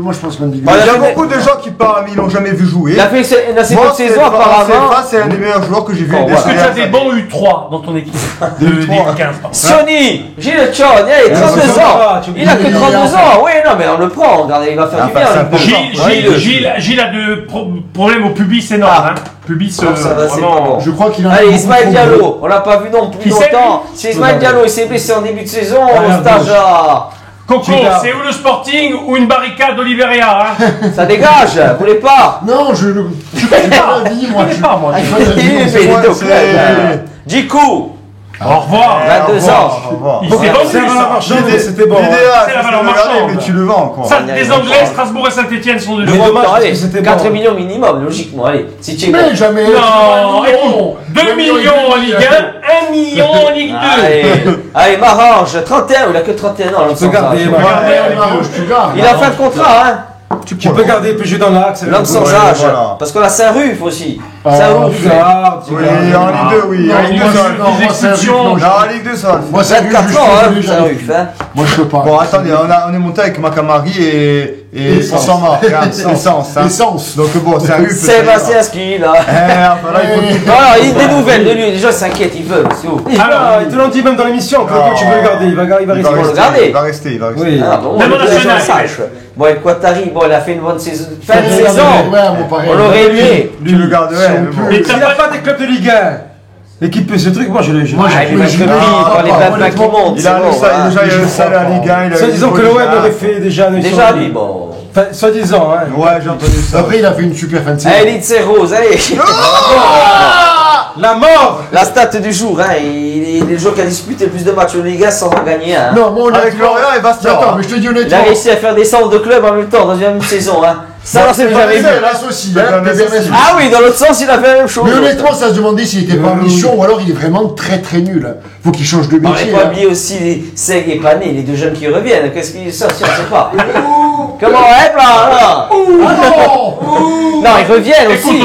S4: Moi, je pense qu'on dit.
S2: Voilà.
S5: Il y a beaucoup de gens qui parlent, mais ils l'ont jamais vu jouer.
S2: Il a fait une assez
S5: Moi,
S2: bonne saison apparemment.
S5: c'est un des meilleurs joueurs que j'ai vu.
S2: Bon,
S3: Est-ce que tu as
S5: des
S3: des bons U3 dans ton équipe de
S5: U3.
S3: U15 pardon.
S2: Sioni, Gilles Chon, il a 32
S1: c'est
S2: ans.
S1: sympa, tu
S2: Il a que
S1: oublies,
S2: 32 ans. Oui, non, mais on le prend. Regardez, il va faire
S5: Ah,
S2: du
S5: bah,
S2: bien.
S5: c'est
S2: le
S5: important.
S2: pauvre.
S3: Gilles a de problèmes au pubis énorme.
S2: Ah.
S3: Hein. Pubis,
S2: Non, ça va, c'est pas bon.
S4: Je crois qu'il a.
S2: Allez,
S4: beaucoup
S2: Ismaël
S4: trop
S2: Diallo, on l'a pas vu non plus
S3: Qui c'est,
S2: longtemps. C'est Ismaël Diallo, il s'est blessé en début de saison
S1: Arrière
S2: au stage
S1: gauche.
S2: à.
S3: Coco,
S1: Tu gardes.
S3: c'est ou le Sporting ou une barricade Oliveria. Hein.
S2: Ça dégage, vous voulez pas?
S4: Non, je ne suis pas d'avis, moi.
S3: Je connais pas, moi.
S4: Je suis pas d'avis,
S2: Il
S4: moi,
S2: fait
S5: moi,
S2: des deux
S5: c'est-
S2: clubs. Djikou,
S3: Au revoir.
S2: 22 ans.
S5: Au revoir.
S3: Il s'est vendu,
S1: C'est un
S3: ça.
S1: marchand, mais c'était bon.
S5: L'idéal,
S3: C'est la
S5: c'est
S3: valeur
S5: de le garder,
S3: marchande.
S5: mais tu le vends, quoi.
S3: Ça,
S2: il y a
S3: des
S2: une
S3: Anglais,
S2: chance.
S3: Strasbourg et Saint-Etienne sont de
S1: Mais
S3: nouveau.
S1: dommage,
S2: allez,
S1: parce que c'était
S2: 4
S1: bon.
S2: millions minimum, logiquement. Allez, si tu es
S4: Mais jamais.
S3: Non, écoute, 2 millions en Ligue 1, 1 million en Ligue 2.
S2: Allez, Marange, 31, il a que 31 ans, l'homme
S1: Tu peux
S2: sans
S1: garder,
S2: âge.
S1: Marange.
S4: Tu gardes.
S2: Il a fin de contrat, hein.
S1: Tu peux garder, il peut jouer dans l'axe.
S2: L'homme sans
S5: Ouais,
S2: âge.
S5: voilà.
S2: Parce qu'on a Saint-Ruf aussi.
S4: Ah,
S2: Saint-Ruf.
S1: Tu gardes, tu
S5: Oui,
S1: gardes.
S5: en Ligue 2, oui.
S4: Non,
S5: En Ligue 2,
S4: moi,
S5: ça va.
S4: non, moi, c'est un
S3: exceptions.
S4: but, non,
S5: Non, en Ligue 2, ça va.
S4: Moi, c'est
S2: 24 ans, hein, Saint-Ruf, hein.
S4: Moi, je peux pas.
S5: Bon, attendez, on est monté avec Macamari et
S4: Essence.
S5: sans marque, hein, essence. hein.
S4: Essence.
S5: Donc bon, c'est un rue.
S2: Sébastien Ski, là.
S5: Enfin là, il faut.
S2: Non, non, il a des nouvelles de lui. Les gens s'inquiètent, ils veulent. C'est où?
S1: Ah, ils te l'ont dit même dans l'émission que le coach veut le garder. Il va
S5: Il va
S1: rester.
S2: le
S5: rester,
S2: garder.
S5: il va rester, il va rester.
S1: Oui.
S2: Ah bon,
S3: Même
S2: on
S3: en
S2: veut que les gens
S3: national,
S2: sachent. Bon, et Quattari, bon, il a fait une bonne saison. Fin de
S4: Ouais,
S2: saison.
S4: ouais, mon pareil.
S2: On l'aurait aimé.
S5: Tu le garderais,
S4: Si on
S5: mais bon.
S4: peut.
S3: Mais
S1: S'il n'y a pas des clubs de Ligue 1, l'équipe peut ce truc, moi je le.
S4: Moi,
S2: Ah, il va
S4: je-
S2: être pris par les
S4: Ah,
S2: pleins qui montent.
S5: Il a
S2: c'est bon,
S5: déjà
S2: voilà.
S5: il a le salaire à Ligue 1, il a
S1: Soit disant que l'OM aurait fait déjà.
S2: Déjà, lui, bon.
S1: Enfin, soi-disant, hein.
S5: Ouais, j'ai entendu ça.
S4: Après, il a fait une super fin de saison.
S2: Allez, Elite, c'est rose, allez.
S1: La mort.
S2: La stat du jour, hein. Il est le joueur qui a disputé le plus de matchs en Ligue 1 sans en gagner un.
S4: Non, moi,
S5: Avec
S4: honnêtement.
S5: Lorient et Bastien.
S4: Attends, mais je te dis
S2: Il a
S4: honnêtement.
S2: réussi à faire descendre de clubs en même temps dans une même saison, hein. Ça, c'est déjà vu.
S4: Aussi,
S2: Ah oui, dans l'autre sens, il a fait la même chose.
S4: Mais honnêtement, ça se demandait s'il était pas en mission ou alors il est vraiment très très nul. Faut qu'il change de métier.
S2: On va pas oublier aussi les Seg et Pané, les deux jeunes qui reviennent. Qu'est-ce qu'ils sont, on sait pas. Comment hop là? Non, ils reviennent aussi.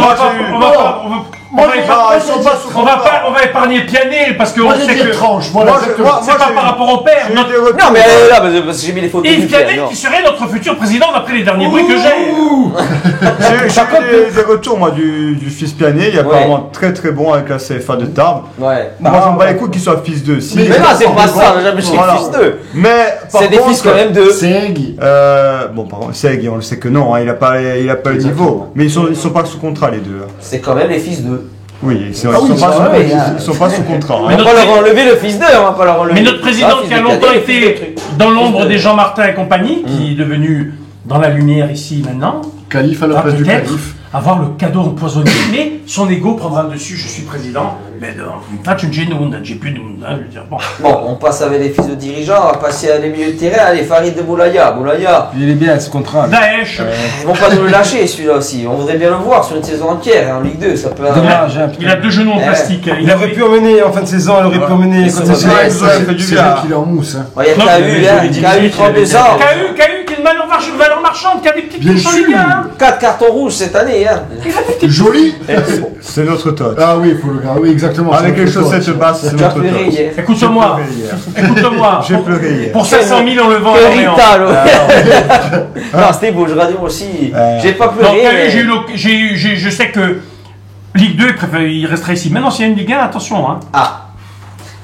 S3: On va épargner Pianet parce qu'on sait que c'est pas par rapport au père.
S2: Non mais là, parce que j'ai mis les photos.
S3: Yves Pianet qui serait notre futur président d'après les derniers bruits que j'ai.
S5: J'ai eu des retours moi du fils Pianet, il est apparemment très très bon avec la CFA de Tarbes.
S2: Ouais.
S5: Moi j'en bats les couilles qu'il soit fils 2.
S2: Mais non, c'est pas ça, on n'a jamais chez fils 2.
S5: Mais
S2: c'est des fils quand même de.
S4: Seg.
S5: Bon par contre Seg, on le sait que non, il a pas le niveau. Mais ils sont pas sous contrat les deux.
S2: C'est quand même les fils 2.
S5: Oui, c'est vrai, ils sont pas sous contrat.
S2: On va pas leur enlever le fils 2, on va pas leur enlever.
S3: Mais notre président qui a longtemps été dans l'ombre des Jean Martin et compagnie, qui est devenu dans la lumière ici maintenant,
S4: Calife à la place du calife.
S3: Avoir le cadeau empoisonné, mais son ego prendra le dessus, je suis président. Mais faccio un genouille, j'ai plus de monde.
S2: Bon, on passe avec les fils de dirigeants, on va passer à les milieux de terrain, allez, Farid de Boulaya.
S1: Il est bien ce contrat.
S3: Daesh.
S2: Ils vont pas nous le lâcher celui-là aussi, on voudrait bien le voir sur une saison entière, en Ligue 2, ça peut...
S1: Dommage,
S3: il a deux genoux en plastique.
S1: Il aurait pu emmener en fin de saison, il aurait pu emmener...
S4: C'est vrai qu'il est en mousse.
S2: Il y a KU, 32 ans.
S3: KU qui est une valeur marchande, qui a des petites touches en Ligue 1.
S2: 4 cartons rouges cette année.
S4: Joli.
S5: C'est notre tot.
S4: Ah oui, il faut le garder, oui, exactement.
S5: Avec les chaussettes basses, c'est notre tot.
S3: Écoute-moi.
S5: J'ai pleuré hier.
S3: Pour 500 000, on le vend à Orléans.
S2: Non, c'était beau, je radio aussi. J'ai pas pleuré.
S3: Je sais que Ligue 2, il resterait ici. Maintenant, s'il y a une Ligue 1, attention.
S2: Ah.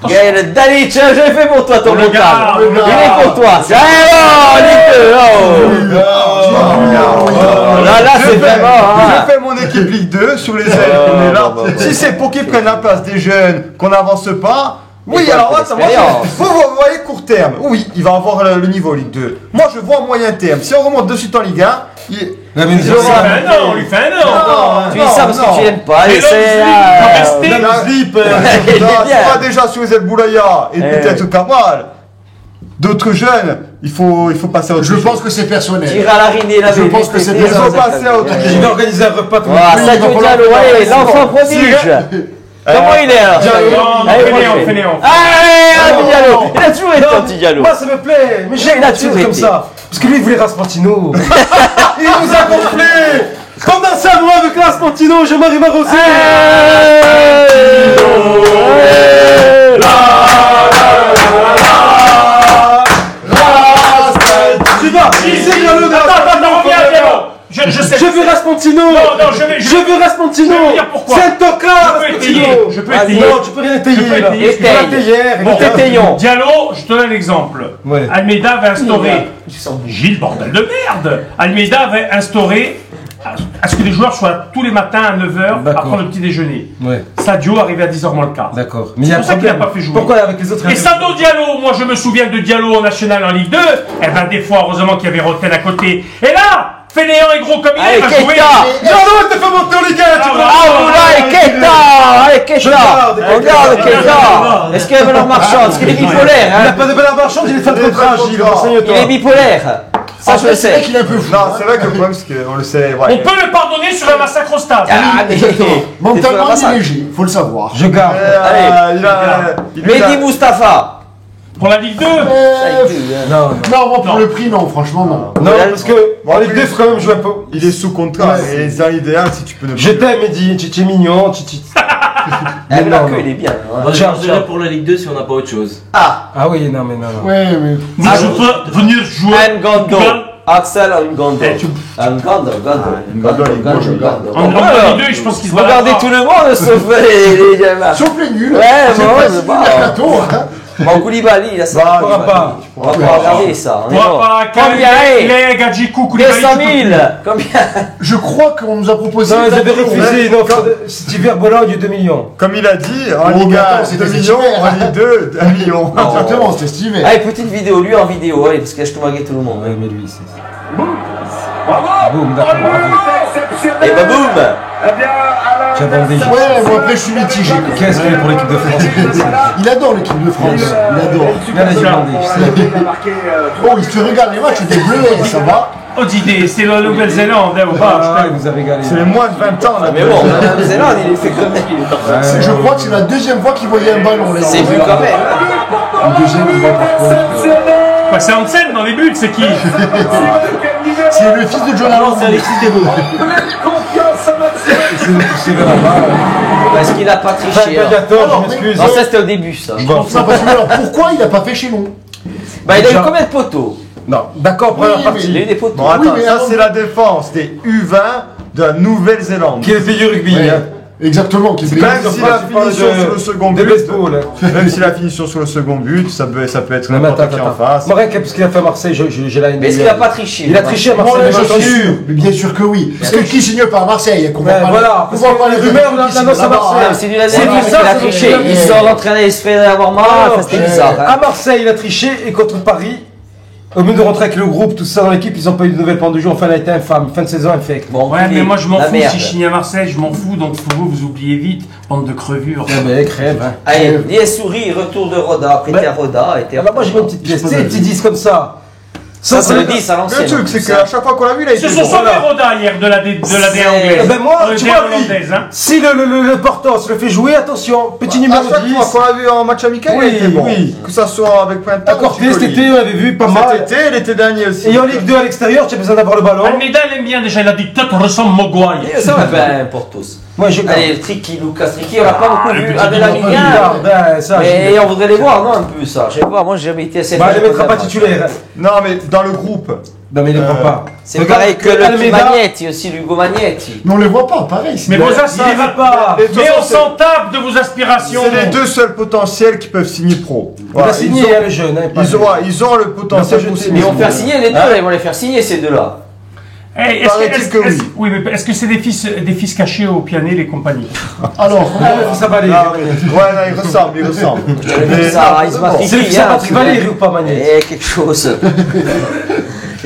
S2: Gaël Dalic, je l'ai fait pour toi ton local. Il est pour toi. Là, c'est vraiment.
S5: Je fais mon équipe Ligue 2 sur les ailes. On est là. Si c'est pour qu'ils prennent la place des jeunes, qu'on n'avance pas. Oui, alors vous voyez court terme. Oui, il va avoir le niveau Ligue 2. Moi, je vois moyen terme. Si on remonte de suite en Ligue 1,
S3: on lui fait un an.
S2: Tu dis ça parce que tu n'aimes pas.
S5: Tu vois déjà sur les ailes Boulaya et peut-être Kamal. D'autres jeunes, il faut passer à autre chose.
S4: Je pense que c'est personnel.
S2: Tire à la rinée, là.
S4: Je pense que c'est personnel.
S5: Il faut passer à autre chose.
S1: Je vais organiser un repas tout le
S2: monde. Sadio Diallo, allez, l'enfant prodige. Comment il est là?
S3: Fainéant.
S2: Allez, Diallo. Il a toujours été anti Diallo.
S1: Moi ça me plaît, mais j'aime toujours comme ça. Parce que lui il voulait Raspantino. Il nous a gonflé. Pendant 5 mois avec Raspantino, Jean-Marie Marossi. Tu vas, c'est Diallo. Je veux Raspantino. Je veux Raspantino. C'est un tocard.
S3: Je peux étayer.
S1: Non, tu peux rien étayer.
S2: Étayons.
S3: Diallo, je te donne un exemple. Almeida avait instauré. Gilles, bordel de merde. Almeida avait instauré à ce que les joueurs soient tous les matins à 9h à prendre le petit déjeuner. Sadio arrivait à 10h moins le quart.
S1: D'accord.
S3: C'est pour ça qu'il n'a pas fait jouer.
S1: Pourquoi avec les autres?
S3: Et Sado Diallo, moi je me souviens de Diallo en national en Ligue 2. Eh ben des fois, heureusement qu'il y avait Roten à côté. Et là, fainéant et gros comme il est, va jouer.
S1: Diallo te fait monter en Ligue 1.
S2: Allez, Keita. Regarde Keita. Est-ce qu'il y a valeur marchande? Est-ce qu'il est bipolaire?
S1: Il n'a pas de valeur marchande, il est fan de contrat, Gilles.
S2: Il est bipolaire. Ça, je le sais.
S4: Il est un peu fou.
S5: Non, c'est vrai que le problème, c'est qu'on le sait.
S3: On peut le pardonner sur un massacre au stade.
S4: Mentalement, il est léger, faut le savoir.
S1: Je garde.
S2: Mehdi Moustapha.
S3: Pour la Ligue 2
S4: Non, moi pour le prix, non, franchement, non.
S1: Non, parce que en Ligue 2, il faut quand même jouer un peu.
S5: Il est sous contrat, et dans l'idéal, si tu peux ne
S1: Je t'aime, Mehdi, tu es mignon,
S2: Mais non, il est bien.
S8: Moi, je partirais pour la Ligue 2 si on n'a pas autre chose.
S1: Ah oui, non, mais non.
S4: Ouais, mais.
S3: Je peux venir jouer.
S2: N'Gando. Axel N'Gando. N'Gando.
S3: En Ligue 2, je pense qu'il se bat.
S2: Regardez tout le monde sauf les gamins.
S4: Sauf les nuls.
S2: Ouais,
S4: c'est pas
S2: Bon, Koulibaly, là, ça
S1: pourra pas.
S2: On va pas regarder ça.
S3: Combien est Gadjikou Koulibaly
S2: 200 000. Combien?
S4: Je crois qu'on nous a proposé.
S1: Non, ils avaient refusé. Non, cet hiver, Bologne, 2 millions.
S5: Comme il a dit, en Ligue 1, 2 millions, en Ligue 2, 1 million.
S4: Exactement, c'était estimé.
S2: Allez, petite vidéo, lui en vidéo, allez, parce que je te maguais tout le monde.
S1: Ouais, mais lui, c'est. Boum, d'accord.
S2: Et bah boum.
S1: J'avais déjà.
S4: Ouais, moi après je suis mitigé.
S1: Qu'est-ce qu'il est pour l'équipe de France?
S4: Il adore l'équipe de France. Il adore.
S1: Il a les Irlandais.
S4: Oh, il se regarde les matchs des Bleus, ça va.
S3: Autre idée, c'est la Nouvelle-Zélande, hein, ou pas?
S1: Ah, il nous a régalé.
S5: C'est les moins de 20 ans là.
S2: Mais bon, la Nouvelle-Zélande, il est fait comme ça.
S4: Je crois que c'est la deuxième fois qu'il voyait un ballon.
S2: C'est vu quand même.
S4: Le deuxième, il va par
S3: C'est Hansen dans les buts, c'est qui?
S4: C'est le fils de John Allen.
S8: C'est Alexis Desbos.
S2: Parce qu'il n'a pas triché.
S1: Gladiator, je m'excuse.
S2: Non, ça c'était au début, ça.
S1: Bon,
S4: Non, parce que alors, pourquoi il n'a pas fait chez nous?
S2: Bah, il a eu
S1: Déjà.
S2: combien de poteaux?
S1: non, d'accord, première
S4: Oui,
S1: partie.
S2: Il a eu des poteaux.
S5: Bon, attends,
S4: Oui, mais
S5: ça
S4: avant-
S5: c'est la défense des U20 de la Nouvelle-Zélande.
S1: Qui est le pays du rugby,
S4: Ouais.
S1: hein.
S4: Exactement, qui
S5: Même si la finition sur le second
S1: de
S5: but,
S1: baseball.
S5: même si la finition sur le second but, ça peut être
S1: Non, mais
S5: n'importe qui en face.
S1: Moi, rien que parce qu'il a fait à Marseille, j'ai la haine.
S2: Mais est-ce qu'il n'a pas triché?
S1: Il a triché à
S4: Moi,
S1: Marseille,
S4: là,
S1: bien
S4: je suis sûr.
S1: entendu.
S4: Mais bien sûr que oui. Parce que qui signe pas à Marseille? Qu'on
S1: Ouais,
S4: va pas
S1: voilà,
S4: on
S1: parce
S4: va
S1: que
S4: pas
S1: les
S4: les
S1: rumeurs
S4: qui
S1: l'annoncent
S4: signent
S1: à
S4: là-bas.
S1: Marseille.
S2: Ah, c'est du laser,
S1: C'est
S2: il
S1: pour ça,
S2: a
S1: c'est
S2: triché.
S1: pour ça.
S2: Il sort l'entraîneur, il se fait avoir mal. Enfin, c'était bizarre. hein.
S1: À Marseille, il a triché et contre Paris, au lieu de rentrer avec le groupe, tout ça dans l'équipe, ils n'ont pas eu de nouvelles pendant 2 jours. Enfin, il a été infâme. Fin de saison infecte.
S2: Bon,
S3: Ouais, mais moi je m'en
S2: la
S3: fous
S2: merde.
S3: si je signe à Marseille, je m'en fous, donc vous oubliez vite, bande de crevures.
S1: Mais crève, hein.
S2: Allez, Diez Souris, retour de Roda, prêté à Roda.
S1: Ah bah, moi, j'ai mis une petite pièce. Tu sais, les petits 10 comme ça.
S2: Ça, c'est le 10 à
S5: Le
S2: l'ancienne.
S5: truc, c'est qu'à chaque fois qu'on l'a vu, il a
S3: Ils
S5: été
S3: se sont
S5: bon.
S3: sauvés Roda hier de la D anglaise.
S1: Eh ben moi,
S3: De la
S1: tu
S3: D
S1: vois, lui,
S3: hollandaise, hein.
S1: si le Portos le fait jouer, attention, petit
S5: À
S1: numéro
S5: chaque
S1: 10.
S5: fois qu'on l'a vu en match amical,
S1: Oui,
S5: il était bon.
S1: oui.
S5: Que ça soit avec Printemps
S1: À Corté, cet été, on avait vu pas mal.
S5: Cet été, l'été dernier aussi.
S1: Et en Ligue 2 à l'extérieur, tu as besoin d'avoir le ballon.
S3: Almeida il aime bien déjà, il a dit Tot ressemble Mogwai.
S2: Et ça, ouais, ben, pour tous.
S1: Moi, je garde.
S2: Allez, le Tricky, Lucas Tricky, on l'a pas beaucoup
S3: le
S2: vu
S3: petit
S2: avec la
S3: Lucas,
S2: Ligue
S1: Je
S2: 1.
S1: garde, ben, ça.
S2: Mais on voudrait les voir, non, un peu ça. Je sais pas, moi j'ai jamais été assez
S1: Bah,
S2: fan
S1: il les mettra
S2: de
S1: pas
S2: ça.
S1: titulaire.
S5: Non, mais dans le groupe.
S1: Non, mais il les prend pas.
S2: C'est
S1: Regarde
S2: pareil que le petit
S1: Almeida.
S2: Magnetti aussi, l'Hugo Magnetti.
S4: Mais on les voit pas, pareil.
S3: Mais vos aspirations.
S1: va pas.
S5: Et de toute
S3: Mais on
S5: façon,
S3: s'en tape de vos aspirations.
S5: c'est les deux seuls potentiels qui peuvent signer pro.
S1: Il
S5: Voilà,
S1: a signé,
S5: ils ont-
S1: hein, le jeune. hein, pas
S5: Ils
S1: lui.
S5: ont le potentiel
S1: Non,
S5: pour
S1: ça, je
S5: signer.
S2: Ils vont faire signer les deux, ils vont les faire signer ces deux-là.
S3: Hey,
S5: Paraît-il que oui.
S3: oui, mais est-ce que c'est des fils cachés au Pianet, les compagnies?
S4: Alors,
S1: Ça va aller.
S5: Ah, ouais, non, il ressemble. Mais-
S2: Ça, il se bat
S1: C'est le fils à Patrick Valéry ou pas, Magnet?
S2: Et quelque chose.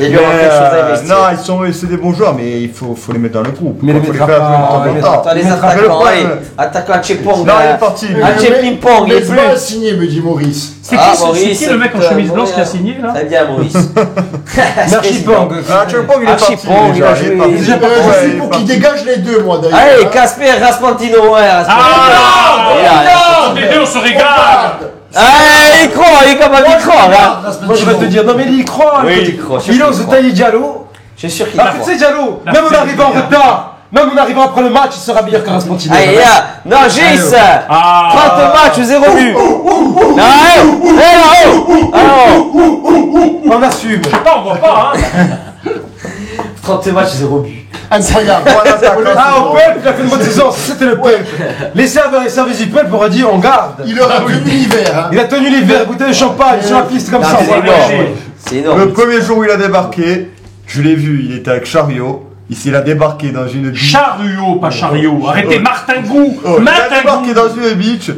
S2: Il y a dû avoir quelque chose à investir.
S5: non, c'est des bons joueurs, mais il faut les mettre dans le groupe.
S1: Mais les
S5: faut
S1: mettra
S5: faire
S1: pas,
S5: jouer de temps en
S1: les
S5: temps.
S2: Attends, les
S1: Mais
S2: attaquants,
S5: le
S2: allez,
S5: problème-
S2: attaquant Chepong.
S5: Non, il est parti.
S2: Un Chepong, il est plus.
S4: pas signé, me dit Maurice.
S3: C'est
S2: Ah,
S3: qui,
S2: Maurice,
S3: c'est qui le mec en
S2: c'est,
S3: chemise blanche
S2: ouais,
S3: qui a signé là?
S2: Très bien, Maurice.
S1: Merci, Pong.
S5: Ah, Chepong, il est parti.
S2: Chepong, il a joué.
S5: parti.
S2: Déjà,
S4: Je
S5: Ouais,
S4: suis
S5: il est
S4: pour
S5: parti.
S4: qu'il dégage les deux, moi d'ailleurs.
S2: Allez,
S4: hein.
S2: Casper Raspantino, ouais, Raspantino.
S3: Ah
S2: Il a-
S3: non! Les deux, on se régale!
S2: Ah, il croit, il est comme un micro, là.
S1: Moi, je vais te dire, non, mais il y croit.
S2: Oui,
S1: écoute.
S2: il croit,
S1: Il
S2: je
S1: ose
S2: crois.
S1: tailler Diallo.
S2: Je suis sûr qu'il
S1: Ah,
S2: croit.
S1: tu sais, Diallo, même en arrivant en retard, même en arrivant après le match, il sera meilleur que Raspantino.
S2: Allez, là. Non, Gis. 30
S3: Ah!
S2: matchs, 0 but. Non,
S1: On assume.
S3: Pas, on voit pas, hein!
S2: 30 matchs, 0 but.
S4: Incroyable.
S1: Ah, au Pep, il a fait une bonne saison, c'était le Pep. Les serveurs et services du Pep auraient dit on garde.
S4: Il aura tenu l'hiver. Hein.
S1: Il a tenu l'hiver, goûté le champagne sur la piste comme
S2: Non,
S1: ça.
S2: c'est
S1: voilà.
S2: énorme. C'est énorme.
S5: Le premier jour où il a débarqué, je l'ai vu, il était avec Chariot. Ici, il a débarqué dans une beach.
S3: Chariot, pas chariot. Arrêtez, Martin Gou!
S5: Oh, il a
S3: Martin
S5: débarqué
S3: Gou!
S5: dans une beach.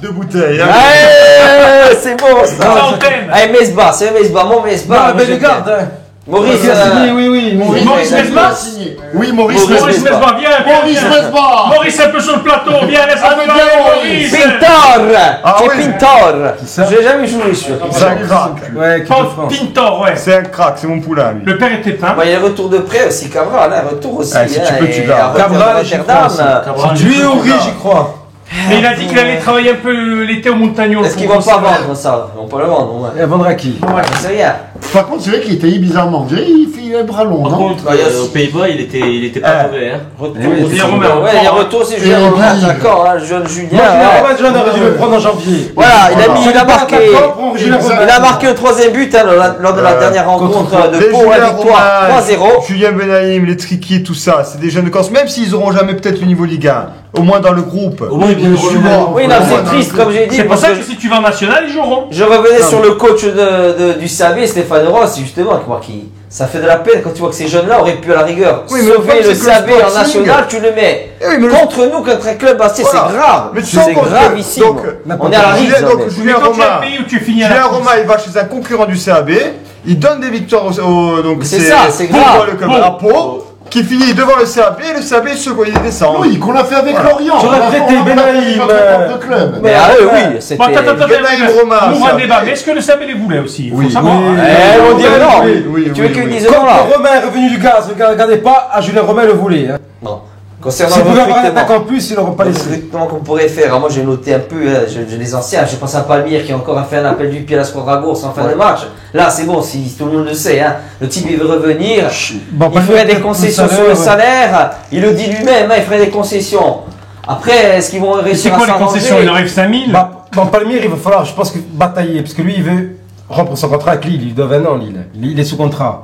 S5: 2 bouteilles. hein.
S2: Ouais, c'est bon ça.
S3: Centaine.
S2: Allez, Mesba, c'est Mesba, mon Mesba.
S1: Non,
S2: moi,
S1: mais
S2: j'aime
S1: les garde.
S2: bien.
S1: Hein.
S2: Maurice,
S1: Il a signé, oui.
S3: Maurice
S2: il a
S3: Mesba?
S4: Signé. Oui, Maurice
S2: Maurice
S3: Maurice
S4: Mesba.
S3: Mesba, viens,
S4: Maurice
S3: viens!
S4: Mesba.
S3: Maurice, un peu sur le plateau, viens, laisse-moi
S4: Ah, mais
S3: parler,
S4: bien,
S3: Maurice!
S2: Pintor.
S5: Ah
S2: C'est
S5: oui.
S2: Pintor.
S1: ça
S2: J'ai jamais joué sur.
S5: C'est un crack.
S1: Ouais, qui
S3: Paul
S1: de France.
S3: Pintor, ouais.
S5: C'est un crack, c'est mon poulain, lui.
S3: Le père était peint.
S2: Bon, il y a le retour de près aussi, Cabral, hein, retour aussi.
S5: Ah, si tu peux, tu
S2: et
S5: gardes.
S2: à
S1: Cabral,
S2: Rotterdam.
S1: j'y crois aussi. Lui et Henri, j'y crois.
S3: Mais il a dit qu'il allait travailler un peu l'été au Montagnon.
S2: Est-ce qu'ils vont pas vendre ça? Ils vont pas le vendre, ouais.
S1: Et vendre à qui?
S2: C'est rien.
S4: Par contre, c'est vrai qu'il était bizarrement. On dirait qu'il a le bras long,
S8: Par
S4: non?
S8: contre,
S2: Ouais, il y a-
S8: aux Pays-Bas, il était pas mauvais. Hein.
S2: Retour.
S1: Eh oui,
S2: aussi.
S3: Julien Romain,
S2: Ouais, il y a retour aussi, Julien
S4: Et
S2: Romain,
S4: puis-
S2: d'accord, hein, jeune Julien.
S1: Moi,
S2: ouais.
S1: Julien aurait dû le prendre en janvier.
S2: Voilà, il a marqué.
S1: Il
S2: Il a marqué le 3e but hein, lors de la dernière rencontre de
S5: Les
S2: Pau, la
S5: Julien
S2: victoire
S5: Romain,
S2: 3-0.
S5: Julien Benaïm, les Tricky, tout ça, c'est des jeunes de Corse, même s'ils auront jamais peut-être le niveau Ligue 1, au moins dans le groupe.
S8: Au moins, il vient
S2: Oui, non, c'est triste, comme j'ai dit.
S3: C'est pour
S2: parce
S3: ça
S2: que
S3: que si tu vas en national, ils joueront.
S2: je revenais sur le coach du SAB, Stéphane Ross, justement, qui ça fait de la peine quand tu vois que ces jeunes-là auraient pu à la rigueur
S5: Oui, mais le
S2: sauver
S5: problème,
S2: le
S5: c'est que le
S2: SAB en
S5: Sporting-
S2: national, tu le mets
S5: Eh oui, mais le-
S2: contre nous, contre un club Bastia,
S5: Voilà.
S2: c'est grave.
S5: Mais tu
S2: C'est
S5: sens que-
S2: gravissime.
S5: donc,
S2: On est à la rive.
S5: Julien, donc,
S3: Mais
S5: Julien
S3: quand tu as
S5: Romain,
S3: un pays où tu finis à
S5: Julien
S3: la
S5: Romain, il va chez un concurrent du CAB, il donne des victoires donc
S2: C'est ça, c'est
S5: pour
S2: grave.
S5: le club
S3: Pau.
S5: à Pau, qui finit devant le CAB, et le CAB second, il descend.
S4: Oui, qu'on a fait avec Lorient.
S1: J'aurais prêté Benaïm.
S2: club. Mais oui, c'était.
S3: Bon, attends, on ouvre un débat. Mais est-ce que le CAB les voulait aussi?
S5: Oui.
S2: On dirait non.
S5: Oui,
S2: tu veux qu'ils disent
S1: quand
S2: non là?
S1: Romain est revenu du gaz, regardez pas, à Julien Romain le voulait. Hein.
S2: Non. Concernant
S1: Si
S2: le
S1: vous voulez avoir un attaque
S2: recrutement.
S1: en plus, il n'aura pas laissé.
S2: Recrutement qu'on pourrait faire. Alors moi j'ai noté un peu les anciens. J'ai pensé à Palmire qui a encore fait un appel du pied à la Squadra Gourse en fin de match. Là c'est bon, si tout le monde le sait. Hein. Le type il veut revenir.
S1: Bon,
S2: Il ferait des concessions sur le salaire. Il le dit lui-même, hein, il ferait des concessions. Après, est-ce qu'ils vont
S3: C'est
S2: réussir à
S3: quoi les
S2: s'arranger?
S3: concessions? Il en rêve 5000.
S1: Dans Palmyre, il va falloir, je pense, batailler, parce que lui, il veut rompre son contrat avec Lille. Il doit 20 ans, Lille. Il est sous contrat.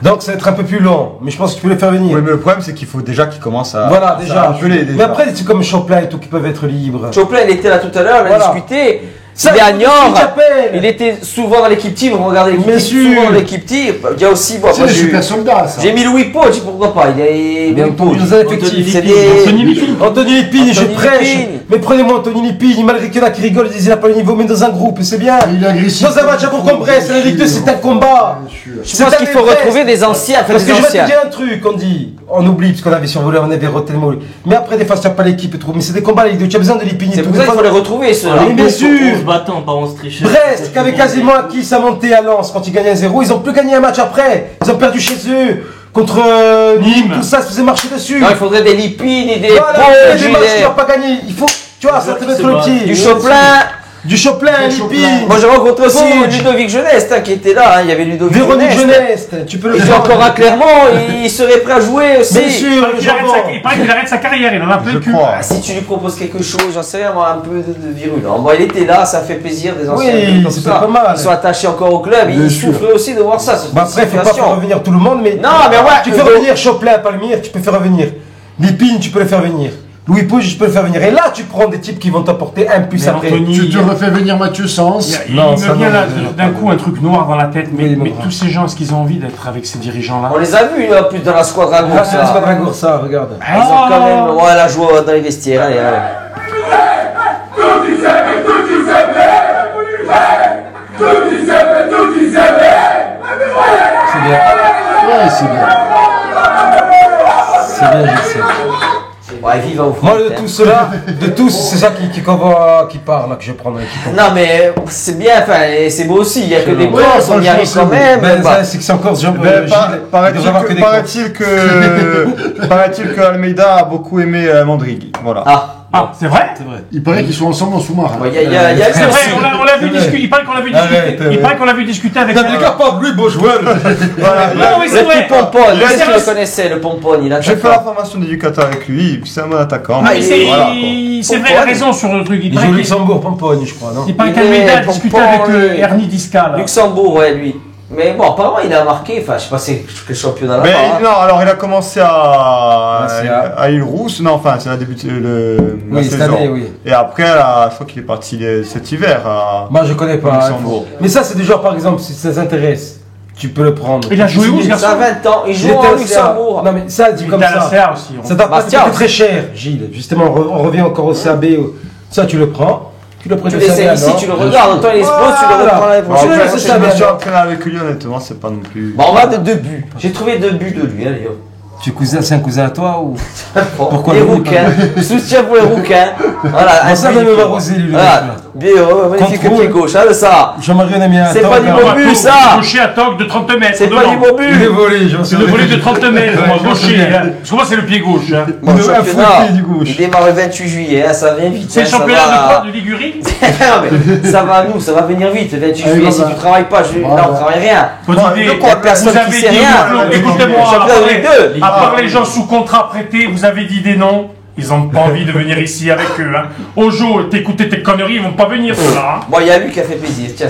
S1: Donc, ça va être un peu plus long, mais je pense que tu peux le faire venir.
S5: Oui, mais le problème, c'est qu'il faut déjà qu'il commence à.
S1: Voilà, déjà.
S5: appeler déjà.
S1: Mais après, c'est comme Chopin et tout qui peuvent être libres.
S2: Chopin, il était là tout à l'heure, on a discuté.
S1: Ça,
S2: Il est à Niort,
S1: t'appelles.
S2: il était souvent dans l'équipe type, on regardait l'équipe
S1: Bien
S2: type,
S1: sûr.
S2: souvent dans l'équipe type. Il y a aussi, bon,
S4: C'est
S2: moi,
S4: des
S2: j'ai eu-
S4: super soldats, ça.
S2: j'ai mis Louis Pau, j'ai dit pourquoi pas, il est
S1: Mais
S2: Louis Pau.
S1: Anthony, dans un effectif.
S2: C'est des...
S3: Anthony Lipine.
S1: Anthony Lipine, je
S2: Anthony
S1: prêche.
S2: Lipine.
S1: Mais prenez-moi Anthony Lipine, malgré qu'il y en a qui rigolent, ils disent qu'il n'a pas le niveau, mais dans un groupe, c'est bien.
S4: Il est agressif.
S1: Dans un match à Bourg-en-Bresse, la Ligue 2, c'est un combat.
S2: Je pense qu'il faut retrouver des anciens, enfin
S1: Parce
S2: des
S1: que je vais
S2: anciens.
S1: te dire un truc, on dit, on oublie, parce qu'on avait survolé, on avait roté le mot. Mais après, des fois, tu n'as pas l'équipe et tout. Mais c'est des combats, la Ligue 2, tu as besoin de Lipine.
S2: C'est pour ça qu'il faut les retrouver, ceux-là.
S1: Oui, bien sûr.
S8: 11 battants, pas 11 tricheurs.
S1: Brest, qui avait quasiment acquis sa montée à Lens quand ils gagnaient 1-0, ils n'ont plus gagné un match après. Ils ont perdu chez eux. Contre Nîmes, tout ça se faisait marcher dessus.
S2: Non, il faudrait des Lipines et des
S1: Voilà,
S2: Pau,
S1: des matchs qui n'ont pas gagné. Il faut, tu vois, ça te met le pied.
S2: du Choplin.
S1: Du Choplin, Lipine.
S2: Moi j'ai rencontré aussi
S1: Pau,
S2: Ludovic Jeunesse qui était là, hein. Il y avait Ludovic
S1: Véronique
S2: Jeunesse.
S1: Jeunesse, tu peux le
S2: Il joue
S1: faire.
S2: encore à Clermont, il serait prêt à jouer aussi.
S1: Bien sûr,
S3: Il paraît qu'il arrête sa carrière, il en a plein
S5: Je
S3: le cul.
S5: crois.
S2: Ah, si tu lui proposes quelque chose, j'en sais rien, moi, un peu de virulent. Moi, il était là, ça fait plaisir des anciens
S1: Oui,
S2: clubs comme
S1: c'est
S2: ça.
S1: pas mal.
S2: Ils sont attachés encore au club,
S4: Bien
S2: ils
S4: sûr.
S2: souffrent aussi de voir ça. cette
S1: Bah après, il faut pas
S2: situation.
S1: faire revenir tout le monde, mais.
S2: Non, mais ouais,
S1: Tu fais revenir Choplin, Palmyre, tu peux faire revenir. Lipine, tu peux le faire venir. Louis Pouge, tu peux le faire venir. Et là, tu prends des types qui vont t'apporter un plus
S3: Mais
S1: après.
S3: Anthony,
S4: Tu te refais venir Mathieu Sens.
S3: il
S1: Non,
S3: me
S1: ça
S3: vient
S1: non,
S3: là
S1: non,
S3: d'un coup un truc noir dans la tête, mais,
S1: Oui,
S3: mais
S1: bon.
S3: tous ces gens, est-ce qu'ils ont envie d'être avec ces dirigeants-là?
S2: On les a vus, en plus, dans la squadra
S1: Ah,
S2: Gourse,
S1: c'est
S2: là.
S1: pas Dragour, ça, regarde.
S2: Ils ont quand même, ouais, la joie dans les vestiaires. Allez, allez.
S1: C'est bien.
S4: Ouais, c'est bien.
S1: C'est bien, je sais.
S2: Ouais, vive au
S1: Moi,
S2: front,
S1: de
S2: hein.
S1: tout cela, de tous, c'est ça qui part, là, que je prends.
S2: Non, mais c'est bien, enfin, et c'est beau aussi, il n'y a que des
S4: Ouais,
S2: grosses, on y
S4: franchement,
S2: arrive
S4: c'est
S2: quand
S4: beau.
S2: même.
S1: Ben,
S2: bah.
S1: ça, c'est que c'est encore ce genre
S5: Ben,
S1: paraît-il
S5: paraît-il que Almeida a beaucoup aimé Mandrig. Voilà.
S3: Ah, c'est vrai?
S4: Il paraît qu'ils sont ensemble en sous-marin.
S2: Il y a
S3: C'est
S2: ça
S3: vrai,
S2: aussi.
S3: on l'a vu discuter. Il paraît qu'on l'a vu discuter.
S1: Arrête,
S3: Il paraît qu'on l'a vu discuter avec.
S1: T'as des capables, lui, beau joueur.
S5: Voilà.
S3: Non, mais c'est
S2: Le
S3: vrai.
S2: petit pompon,
S3: Mais
S2: est-ce
S3: c'est
S2: que tu
S3: vrai.
S2: le connaissais, le pompon, il a
S5: J'ai fait la formation d'éducateur avec lui, c'est un bon attaquant.
S3: Non, mais c'est
S5: Voilà, quoi.
S3: c'est vrai, il a raison sur le truc.
S1: Il joue au Luxembourg, Pompogne, je crois, non?
S3: Il paraît
S2: Il
S3: qu'Almeida a
S2: est
S3: discuté
S2: pompon,
S3: avec
S2: lui.
S3: Ernie Disca. là.
S2: Luxembourg, ouais, lui. Mais bon, apparemment, il a marqué, enfin, je sais pas c'est quel championnat là-bas.
S5: Mais
S2: hein.
S5: non, alors il a commencé
S1: c'est
S5: à Île-Rousse, non, enfin, c'est la débuté la
S1: Oui, cette
S5: saison.
S1: année, oui.
S5: Et après, là, je crois qu'il est parti cet hiver à
S1: Moi, je connais pas.
S5: Luxembourg.
S1: Mais ça, c'est des joueurs, par exemple, si ça t'intéresse, tu peux le prendre.
S3: Il a joué où, ce
S2: Ça a
S3: garçon?
S2: 20 ans, il
S1: Il
S2: joue
S1: était
S2: en
S1: au
S2: Luxembourg.
S1: CA. Non, mais ça, dit
S3: Il
S1: comme
S3: était à la
S1: ça.
S3: CA aussi.
S1: Ça doit pas
S2: Bastia.
S1: coûter très cher, Gilles. Justement, on revient encore au CAB. Ça, tu le prends. Tu le prends
S2: Tu l'essayes ici, tu le regardes, toi il explose, tu le
S1: Voilà.
S2: reprends l'année
S5: Bon,
S2: prochaine.
S5: après,
S1: c'est
S5: si
S1: ça,
S5: je me
S1: bien
S5: suis
S1: sûr.
S5: entraîné avec lui, honnêtement, c'est pas non plus.
S2: Bon, on va de 2 buts. J'ai trouvé 2 buts de lui, allez, hop.
S1: C'est un cousin à toi ou? Pourquoi
S2: les
S1: le
S2: rouquins. Soutien pour les rouquins. Voilà,
S1: Bon, ça,
S2: but.
S1: même va Rosé, lui, le
S2: Voilà.
S1: mec, là.
S2: Bien, magnifique
S1: Contrôle.
S2: pied gauche, hein, ça.
S1: Jean-Marie, on a mis un.
S2: C'est
S1: temps,
S2: pas du
S1: là.
S2: bon but, ça.
S3: Gaucher à toc de 30 mètres.
S2: C'est pas du bon
S1: Il est
S2: but.
S1: volé, j'en
S3: C'est le volet de 30 mètres,
S1: Ouais,
S3: moi,
S1: je m'en
S3: gaucher.
S1: souviens.
S3: Hein. Parce que moi, c'est le pied gauche. Hein.
S2: Bon,
S1: Un
S2: championnat,
S1: foutu du gauche.
S2: il démarre le 28 juillet, hein, ça vient vite.
S3: C'est
S2: hein,
S3: le
S2: ça
S3: championnat
S2: va.
S3: de quoi? De Ligurie?
S2: Non, mais ça va à nous, ça va venir vite. Le 28
S4: Allez,
S2: juillet, si
S4: voilà.
S2: tu travailles pas, là on travaille rien.
S3: Bonne idée.
S2: Il y a personne
S3: Vous avez
S2: qui sait
S3: dit,
S2: rien.
S3: écoutez-moi,
S2: Championnat de Ligue 2.
S3: à part les gens sous contrat prêtés, vous avez dit des noms. Ils n'ont pas envie de venir ici avec eux. Hein. Au jour, t'écoutais tes conneries, ils vont pas venir ceux-là. Hein.
S2: Bon, il y a lui qui a fait plaisir. Tiens,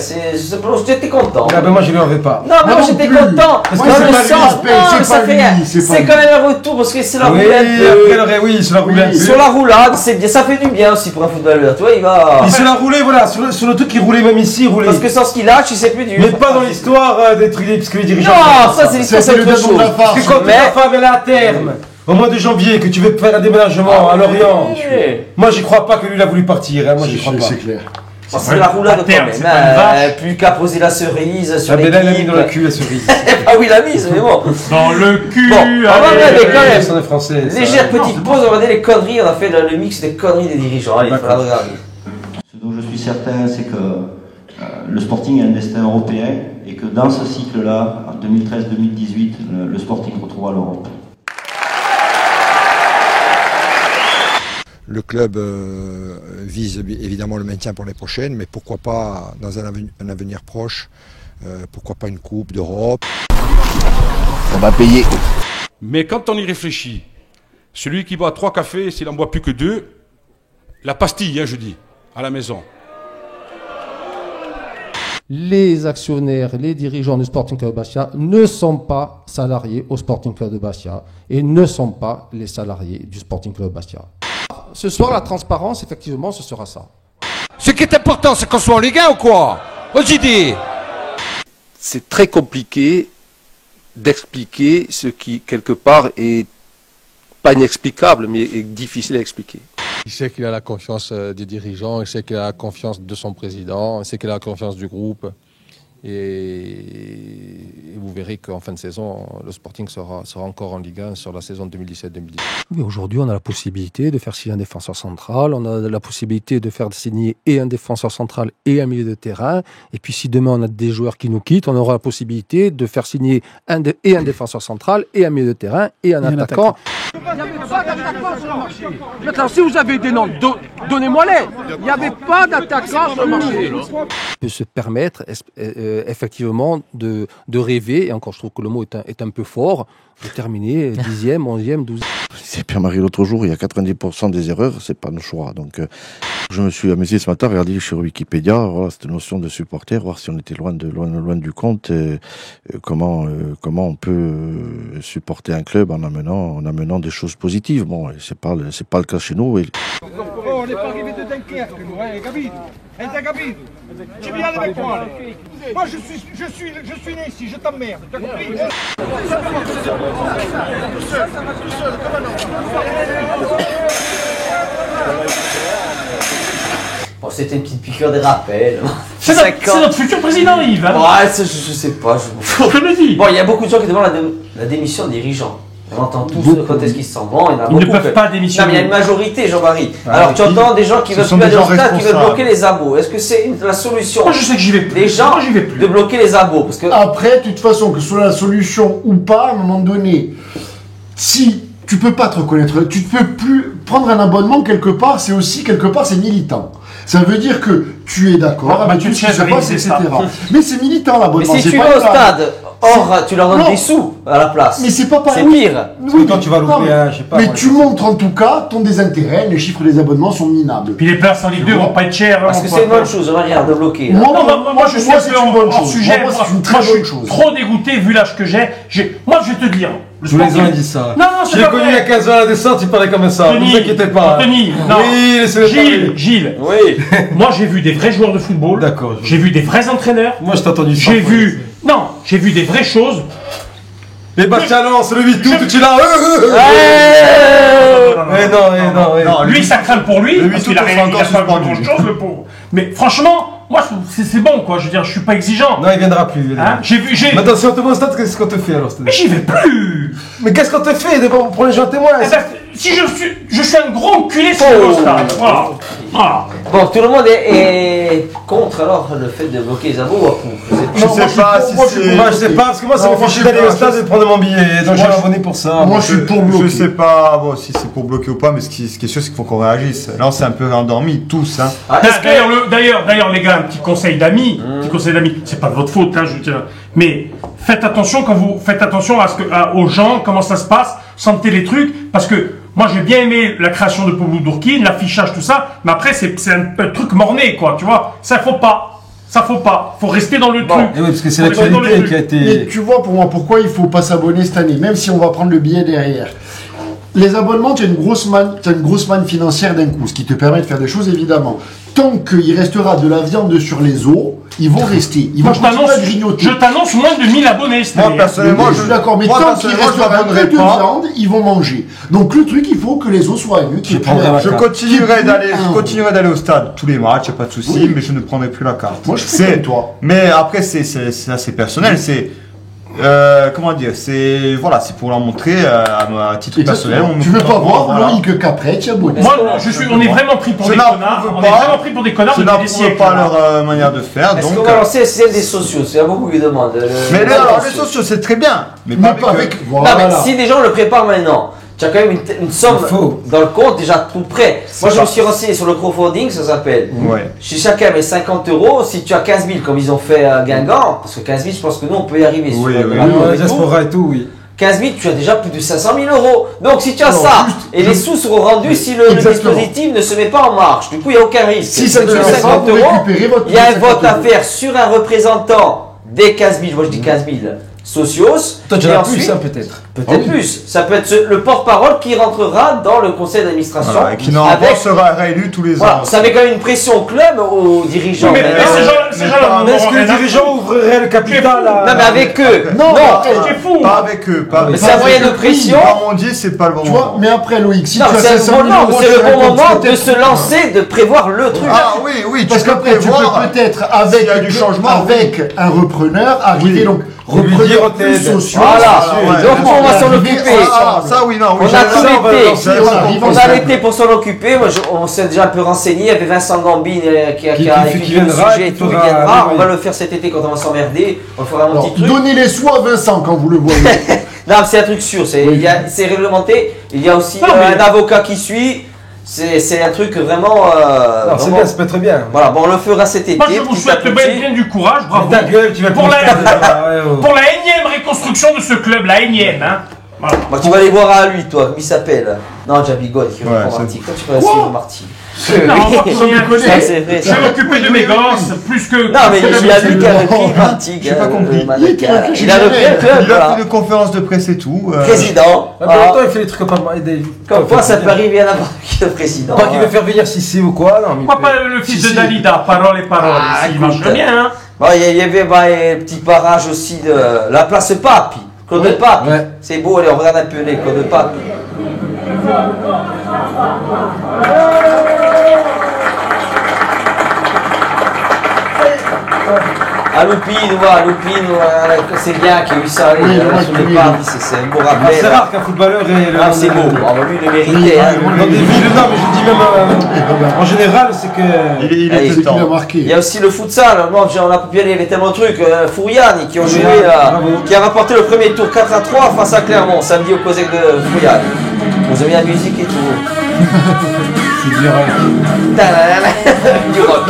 S2: j'étais content.
S1: Ah ben moi, je lui en veux pas.
S2: Non, mais moi
S4: non
S2: j'étais
S4: plus.
S2: content.
S1: Parce
S2: Dans
S1: que c'est
S2: le
S1: pas lui,
S2: sens,
S4: c'est pas-
S2: non,
S4: c'est
S2: mais ça
S4: pas
S2: fait
S4: lui,
S2: rien.
S4: c'est pas
S2: C'est
S4: lui.
S2: quand même un retour parce que c'est la
S1: Oui,
S2: roulette.
S1: après, oui, sur la roulette.
S2: Sur la roulade, c'est bien, ça fait du bien aussi pour un footballeur. Tu vois, il va.
S1: Il se l'a roulé, voilà, sur le truc qui roulait même ici, il roulait.
S2: Parce que sans ce qu'il lâche, il sait plus dur.
S1: Mais pas dans l'histoire des trucs, parce que les dirigeants.
S2: Non, ça c'est l'histoire, c'est
S4: le
S2: autre
S4: démon de la
S2: chose.
S4: farce.
S1: Parce que quand
S2: Mais-
S1: ta femme elle est à terme, au mois de janvier, que tu veux faire un déménagement à Lorient,
S2: Ouais.
S1: moi j'y crois pas que lui il a voulu partir, hein, moi j'y crois pas.
S4: C'est clair.
S2: C'est de la roulade quand même. Plus qu'à poser la cerise sur l'équipe.
S1: Il a mis dans le cul la cerise.
S2: Ah oui, la mise, mais bon.
S3: Dans le cul.
S2: Bon, on va regarder quand même.
S1: Français.
S2: Légère petite pause, on va regarder les conneries. On a fait le mix des conneries des dirigeants. Allez, il faut la regarder.
S9: Ce dont je suis certain, c'est que le Sporting a un destin européen et que dans ce cycle-là, en 2013-2018, le Sporting retrouvera l'Europe.
S10: Le club vise évidemment le maintien pour les prochaines, mais pourquoi pas dans un avenir proche, pourquoi pas une Coupe d'Europe.
S11: On va payer.
S12: Mais quand on y réfléchit, celui qui boit 3 cafés, s'il n'en boit plus que 2, la pastille, hein, je dis, à la maison.
S13: Les actionnaires, les dirigeants du Sporting Club de Bastia ne sont pas salariés au Sporting Club de Bastia et ne sont pas les salariés du Sporting Club de Bastia. Ce soir, la transparence, effectivement, ce sera ça.
S11: Ce qui est important, c'est qu'on soit en Ligue 1 ou quoi? Vas-y, dis. C'est très compliqué d'expliquer ce qui, quelque part, est pas inexplicable, mais est difficile à expliquer.
S14: Il sait qu'il a la confiance des dirigeants, il sait qu'il a la confiance de son président, il sait qu'il a la confiance du groupe. Et vous verrez qu'en fin de saison, le Sporting sera encore en Ligue 1 sur la saison 2017-2018.
S13: Oui, aujourd'hui, on a la possibilité de faire signer un défenseur central, on a la possibilité de faire signer et un défenseur central et un milieu de terrain. Et puis si demain on a des joueurs qui nous quittent, on aura la possibilité de faire signer un défenseur central et un milieu de terrain et un attaquant.
S15: Il n'y avait pas d'attaquant sur le marché. Maintenant, si vous avez des noms, donnez-moi-les. Il n'y avait pas d'attaquant sur le marché.
S13: Peut se permettre effectivement de rêver, et encore je trouve que le mot est un peu fort, de terminer 10e, 11e, 12e.
S16: C'est Pierre-Marie l'autre jour, il y a 90% des erreurs, c'est pas nos choix. Donc je me suis amusé ce matin à regarder sur Wikipédia, voilà, cette notion de supporter, voir si on était loin du compte, comment on peut supporter un club en amenant des choses positives. Bon, c'est pas le cas chez nous.
S17: On n'est pas arrivé de Dunkerque, nous, hein, Gabi. Gabi, tu viens avec moi. Là. Moi, je suis né ici, je t'emmerde. T'as compris?
S2: Bon, c'était une petite piqûre de rappel.
S3: C'est notre futur président, Yves. Hein.
S2: Ouais, je sais pas.
S3: Je le dis.
S2: Bon, il y a beaucoup de gens qui demandent la démission des dirigeants. On entend tous quand est-ce qu'ils se sentent bons.
S3: Ils ne peuvent pas démissionner.
S2: Non, mais il y a une majorité, Jean-Marie. Alors tu entends des gens qui veulent plus aller en stade, qui veulent bloquer les abos. Est-ce que c'est la solution?
S3: Moi je sais que j'y vais plus.
S2: Les gens de bloquer les abos parce que...
S4: Après, de toute façon, que ce soit la solution ou pas, à un moment donné, si tu peux pas te reconnaître, tu ne peux plus prendre un abonnement quelque part, c'est militant. Ça veut dire que tu es d'accord avec tout ce qui se passe, etc. Mais c'est militant l'abonnement.
S2: Mais si tu vas au stade, or tu leur donnes des sous à la place.
S4: Mais c'est pas pareil.
S2: C'est pire.
S1: Oui, quand tu vas louper, je sais pas.
S4: Mais tu montres en tout cas ton désintérêt, les chiffres des abonnements sont minables.
S3: Puis les places en Ligue 2 vont pas être chères.
S2: Parce que c'est une bonne chose, regarde, de bloquer.
S3: Moi je suis
S4: c'est une bonne chose.
S3: Sujet,
S4: moi c'est une très bonne chose.
S3: Trop dégoûté vu l'âge que j'ai. Moi je vais te dire.
S1: Tous les ans, ils disent ça.
S3: Non, c'est
S1: j'ai connu il y a 15 ans à la descente, il parlait comme ça. Ne vous inquiétez pas.
S3: Tony, non.
S1: Oui,
S3: Gilles.
S2: Oui.
S3: Moi, j'ai vu des vrais joueurs de football.
S1: D'accord.
S3: J'ai vu des vrais entraîneurs.
S1: Moi, je t'ai entendu ça.
S3: J'ai vu des vraies choses.
S1: Les Bastien lance le 8 août, tu l'as.
S3: Non. Lui, ça craint pour lui. Parce qu'il a rien encore grand chose, le pauvre. Mais franchement. Moi, c'est bon, quoi. Je veux dire, je suis pas exigeant.
S1: Non, il viendra plus.
S3: Hein,
S1: Maintenant, si on te voit au stade, qu'est-ce qu'on te fait alors?
S3: Mais j'y vais plus.
S1: Mais qu'est-ce qu'on te fait pour les gens témoins?
S3: Si je suis un gros enculé sur le stade. Voilà.
S2: Bon, tout le monde est contre alors le fait de bloquer les abos.
S1: Je sais pas si c'est. Moi, je sais pas, parce que moi, ça me fait chier d'aller au stade et de prendre mon billet. Donc, j'ai abonné pour ça.
S5: Moi, je suis pour bloquer. Je sais pas si c'est pour bloquer ou pas, mais ce qui est sûr, c'est qu'il faut qu'on réagisse. Là, on s'est un peu endormis, tous. Hein.
S3: D'ailleurs, les gars, un petit conseil d'amis. C'est pas de votre faute, hein, je veux dire. Mais faites attention aux gens, comment ça se passe, sentez les trucs, parce que moi j'ai bien aimé la création de Pablo Dourkin, l'affichage, tout ça, mais après c'est un truc morné, quoi, tu vois. Ça faut pas. Faut rester dans le truc.
S1: Oui, parce que c'est l'actualité qui a été.
S4: Mais tu vois, pour moi, pourquoi il faut pas s'abonner cette année, même si on va prendre le billet derrière. Les abonnements, tu as une grosse manne financière d'un coup, ce qui te permet de faire des choses évidemment. Tant qu'il restera de la viande sur les os, ils vont rester. Ils vont continuer à grignoter.
S3: Je t'annonce moins de 1000 abonnés.
S5: Moi, personnellement,
S4: je suis d'accord, mais tant qu'il restera un peu de viande, ils vont manger. Donc le truc, il faut que les os soient nus.
S5: Je continuerai d'aller au stade tous les matchs, y a pas de souci, mais je ne prendrai plus la carte.
S4: Moi, je fais comme toi.
S5: Mais après, c'est personnel, c'est. Comment dire, c'est pour leur montrer à titre personnel.
S4: Tu veux pas voir Loïc Capret, tu as beau.
S3: Moi, on est vraiment pris pour des connards. On est vraiment pris pour des connards.
S5: Je n'approuve pas leur manière de faire.
S2: Est-ce qu'on va lancer celle des sociaux? C'est beaucoup qui demandent.
S5: Mais les sociaux, c'est très bien.
S2: Mais pas avec. Non, mais si des gens le préparent maintenant. Tu as quand même une somme dans le compte déjà tout prêt. Moi, je me suis renseigné sur le crowdfunding, ça s'appelle.
S5: Ouais.
S2: Chez chacun met 50 €. Si tu as 15 000 comme ils ont fait à Guingamp, parce que 15 000, je pense que nous on peut y arriver.
S1: Oui, et tout, oui.
S2: 15 000, tu as déjà plus de 500 000 €. Donc si tu as ça, et les sous seront rendus si le dispositif ne se met pas en marche. Du coup, il n'y a aucun risque.
S4: Si ça devient
S2: 50 €, il y a un vote à faire sur un représentant des 15 000, moi je dis 15 000. Socios.
S1: Toi, tu en as plus, ça peut-être.
S2: Peut-être plus. Ça peut être le porte-parole qui rentrera dans le conseil d'administration.
S5: Voilà, qui normalement sera réélu tous les ans.
S2: Ça met quand même une pression au club, aux dirigeants.
S3: Oui, mais ces gens-là,
S1: est-ce que les dirigeants ouvriraient le capital à...
S2: Non, mais avec eux.
S5: Non,
S3: c'est fou.
S5: Pas avec eux.
S2: Mais c'est un moyen de pression.
S5: Comme on dit, c'est pas le bon
S4: moment. Tu vois, mais après, Loïc, si
S2: tu as 500 000 €, c'est le bon moment de se lancer, de prévoir le truc.
S5: Ah oui,
S4: parce qu'après, tu peux peut-être, avec un repreneur, arriver donc. Repreneur plus sociaux.
S2: Voilà. Donc on va s'en occuper.
S5: Ça oui, non.
S2: On a tout l'été. On a l'été pour s'en occuper. Moi, on s'est déjà un peu renseigné. Il y avait Vincent Gambine qui a étudié le sujet et tout. Il viendra. On va le faire cet été quand on va s'emmerder. On fera un petit truc.
S4: Donnez les sous à Vincent quand vous le voyez.
S2: Non, c'est un truc sûr. C'est réglementé. Il y a aussi un avocat qui suit. C'est un truc vraiment.
S1: C'est bien, ça peut être très bien.
S2: Voilà, bon, on le fera cet été.
S3: Moi, je vous souhaite bien du courage, bravo.
S1: Ta gueule, tu vas
S3: pour la énième reconstruction de ce club, la énième, hein.
S2: Voilà. Bah, tu vas aller voir à lui, toi, comment il s'appelle? Non, Jabigol, qui reprend Marty. Toi, tu vas essayer de Marty.
S3: Non, je vais m'occuper de mes gosses plus que.
S2: Non, mais il y a lui qui a repris Marty.
S5: J'ai pas compris.
S2: Il a repris le club.
S5: Il a fait une conférence de presse et tout.
S2: Président.
S1: En même temps, il fait des trucs comme
S2: quoi, ça peut arriver à n'importe qui, le président.
S1: Pas qu'il veut faire venir Sissi ou quoi.
S3: Pourquoi pas le fils de Dalida, parole et parole. Il marche bien, hein.
S2: Il y avait un petit barrage aussi de la place Papi. Claude Papi. C'est beau, allez, on regarde un peu les Claude Papi. À Loupine, c'est bien qu'il y ait eu ça, c'est un beau rappel.
S1: C'est rare qu'un footballeur ait le.
S2: Ah, c'est beau, lui il le méritait.
S1: Dans des villes, non, mais je dis même en général, c'est que.
S5: Il est temps.
S2: Il y a aussi le futsal, on a copié, il y avait tellement de trucs. Fouriani qui ont joué, qui a rapporté le premier tour 4-3 face à Clermont, samedi au COSEC de Fouriani. Vous avez la musique et tout.
S1: C'est du rock.
S2: Du rock.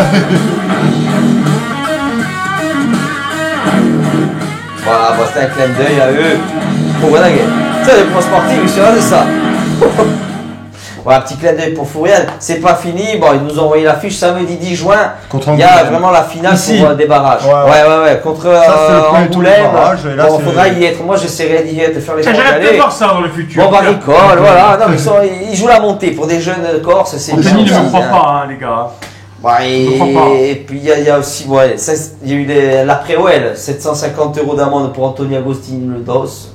S2: Voilà, c'est un clin d'œil à eux. Bon, voilà, ça, les points sportifs, c'est ça. Voilà, un petit clin d'œil pour Fourian. C'est pas fini. Bon, ils nous ont envoyé l'affiche samedi 10 juin. Il y a vraiment la finale pour des barrages. Ouais. Contre Angoulême. Bon, faudra y être. Moi, j'essaierai d'y être, de faire les
S3: choses. J'aimerais voir ça dans le futur.
S2: Bon, Barricole, voilà. Non, ils jouent la montée pour des jeunes Corses. C'est bien.
S3: Ils ne me croient pas, les gars.
S2: Et puis il y a aussi, il y a eu l'après-OL, 750 € d'amende pour Anthony Agostini le DOS.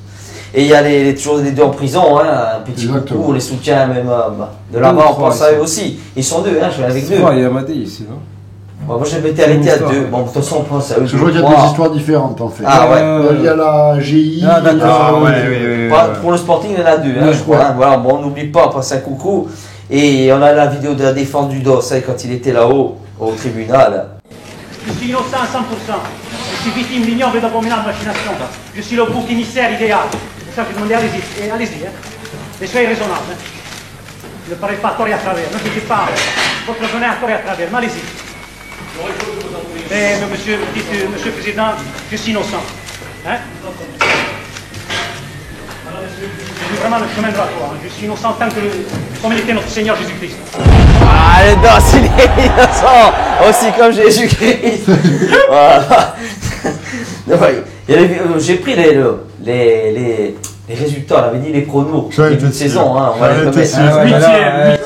S2: Et il y a toujours les deux en prison, un petit coucou, on les soutient même de là-bas, on pense à eux aussi. Ils sont deux, je vais avec deux.
S1: Il y a Amadé ici, non?
S2: Moi je m'étais arrêté à deux. Bon, de toute façon, on pense à eux.
S4: Je vois qu'il y a des histoires différentes en fait. Il y a la GI.
S1: Ah, d'accord.
S2: Pour le Sporting, il y en a deux, je crois. Voilà, bon, on n'oublie pas, on passe un coucou. Et on a la vidéo de la défense du DOS quand il était là-haut, au tribunal.
S18: Je suis innocent à 100%. Je suis victime d'ignoble et d'abominable machination. Je suis le bouc émissaire idéal. C'est ça que je demandais, allez-y. Allez-y, mais soyez raisonnable. Ne parlez pas à tort et à travers. Ne dites pas votre raisonnement à tort et à travers. Mais allez-y. Mais monsieur le Président, je suis innocent. Je suis vraiment le chemin droit. Je suis innocent tant que comme il était notre Seigneur Jésus-Christ.
S2: Ah, le DOS, il est innocent aussi comme Jésus-Christ. Voilà. J'ai pris Les résultats, on avait dit les pronos. Début de saison, hein, on va les remettre. 8e.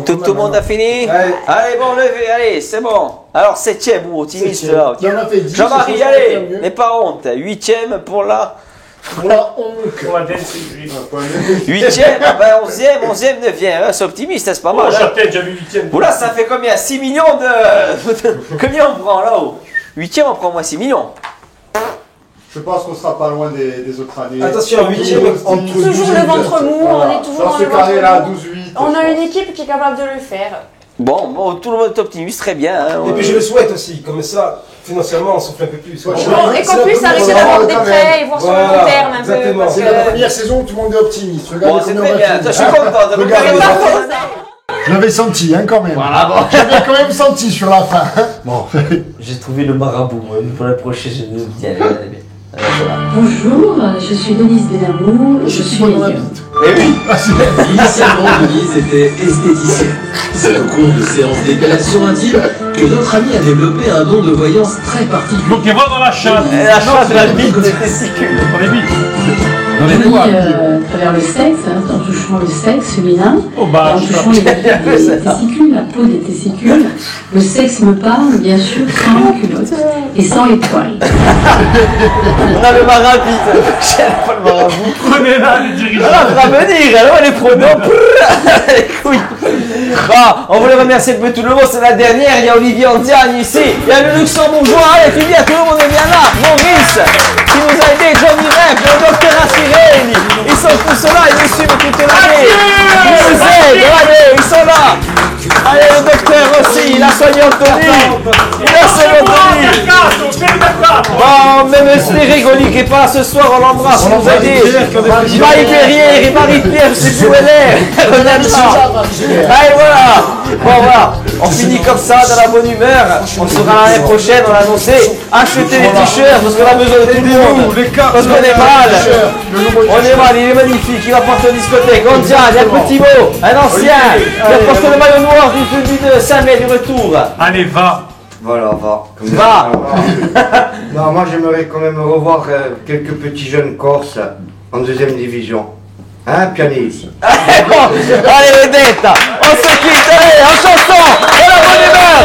S2: Tout le monde a fini. Allez, bon, levez, allez, c'est bon. Alors, 7e, ou optimiste là. Jean-Marie, allez, n'aie pas honte. 8e pour la.
S4: Pour la honte.
S2: 8e, 11e, 9e. C'est optimiste, c'est pas mal.
S3: Châtel, j'avais 8e.
S2: Oula, ça fait combien? 6 millions de. Combien on prend là-haut? 8e, on prend moins 6 millions.
S5: Je pense qu'on sera pas loin des autres années.
S1: Attention, 8e,
S19: toujours le ventre mou, on est toujours dans
S5: ce
S19: le
S5: carré-là,
S19: ventre mou.
S5: 12-8.
S19: On a une équipe qui est capable de le faire.
S2: Bon, tout le monde est optimiste, très bien. Hein,
S1: et puis je le souhaite aussi, comme ça, financièrement, on souffle un peu plus.
S19: Et qu'en plus, arrêter d'avoir des prêts et voir sur le long terme un peu.
S4: C'est la première saison où tout le monde est optimiste.
S2: Bon, c'est très bien, je suis content de regarder.
S4: Je l'avais senti, hein, quand même.
S2: Voilà, bon.
S4: J'avais quand même senti sur la fin.
S2: Bon, j'ai trouvé le marabout, pour la prochaine, je vais bien.
S20: Bonjour, je suis Denise Benamou, je suis
S21: Initialement, Denise était esthéticienne. C'est au cours de séances d'épilation intime que notre amie a développé un don de voyance très particulier.
S3: Donc, il va dans la chatte.
S2: La chatte de la bite des testicules.
S3: Dans les bites.
S20: À travers le sexe, en touchant le sexe féminin, en touchant les testicules, la peau des testicules, le sexe me parle, bien sûr, sans la culotte et sans les poils.
S2: On a le marabite. J'aime pas le marabout.
S3: Prenez-la, les dirigeants.
S2: Elle va venir, alors les pronos. Les couilles. Bon, on voulait remercier tout le monde, c'est la dernière. Il y a Olivier Andiagne ici. Il y a le luxembourgeois. Allez, tu dis à tout le monde est bien là. Maurice, qui nous a aidé, Johnny Ref, le docteur Assirelli. Ils sont tous là, ils nous suivent toute l'année. Ils nous aident, allez, ils sont là. Allez, le docteur aussi, il a soigné Anthony. Il a soigné Anthony. Bon, même Rigoli qui est pas là ce soir, on l'embrasse, il nous a aidé. Marie Perrier et Marie-Pierre, je sais plus où elle est. Allez, voilà. Bon, voilà. On finit comme ça, dans la bonne humeur. On sera l'année prochaine, on a annoncé. Achetez les t-shirts parce qu'on a besoin de tout le monde. Parce qu'on est mal. On est mal, il est magnifique. Il va porter une discothèque. Ondia, il y a Petit Beau, un ancien. Il va porter le maillot noir du 5 mai du retour.
S3: Allez, va.
S22: Voilà, va.
S2: Va.
S22: Non, moi j'aimerais quand même revoir quelques petits jeunes Corses en 2e division. Hein, Pianis?
S2: Allez, vedetta. On se quitte, allez, en chanson. Et la bonne humeur.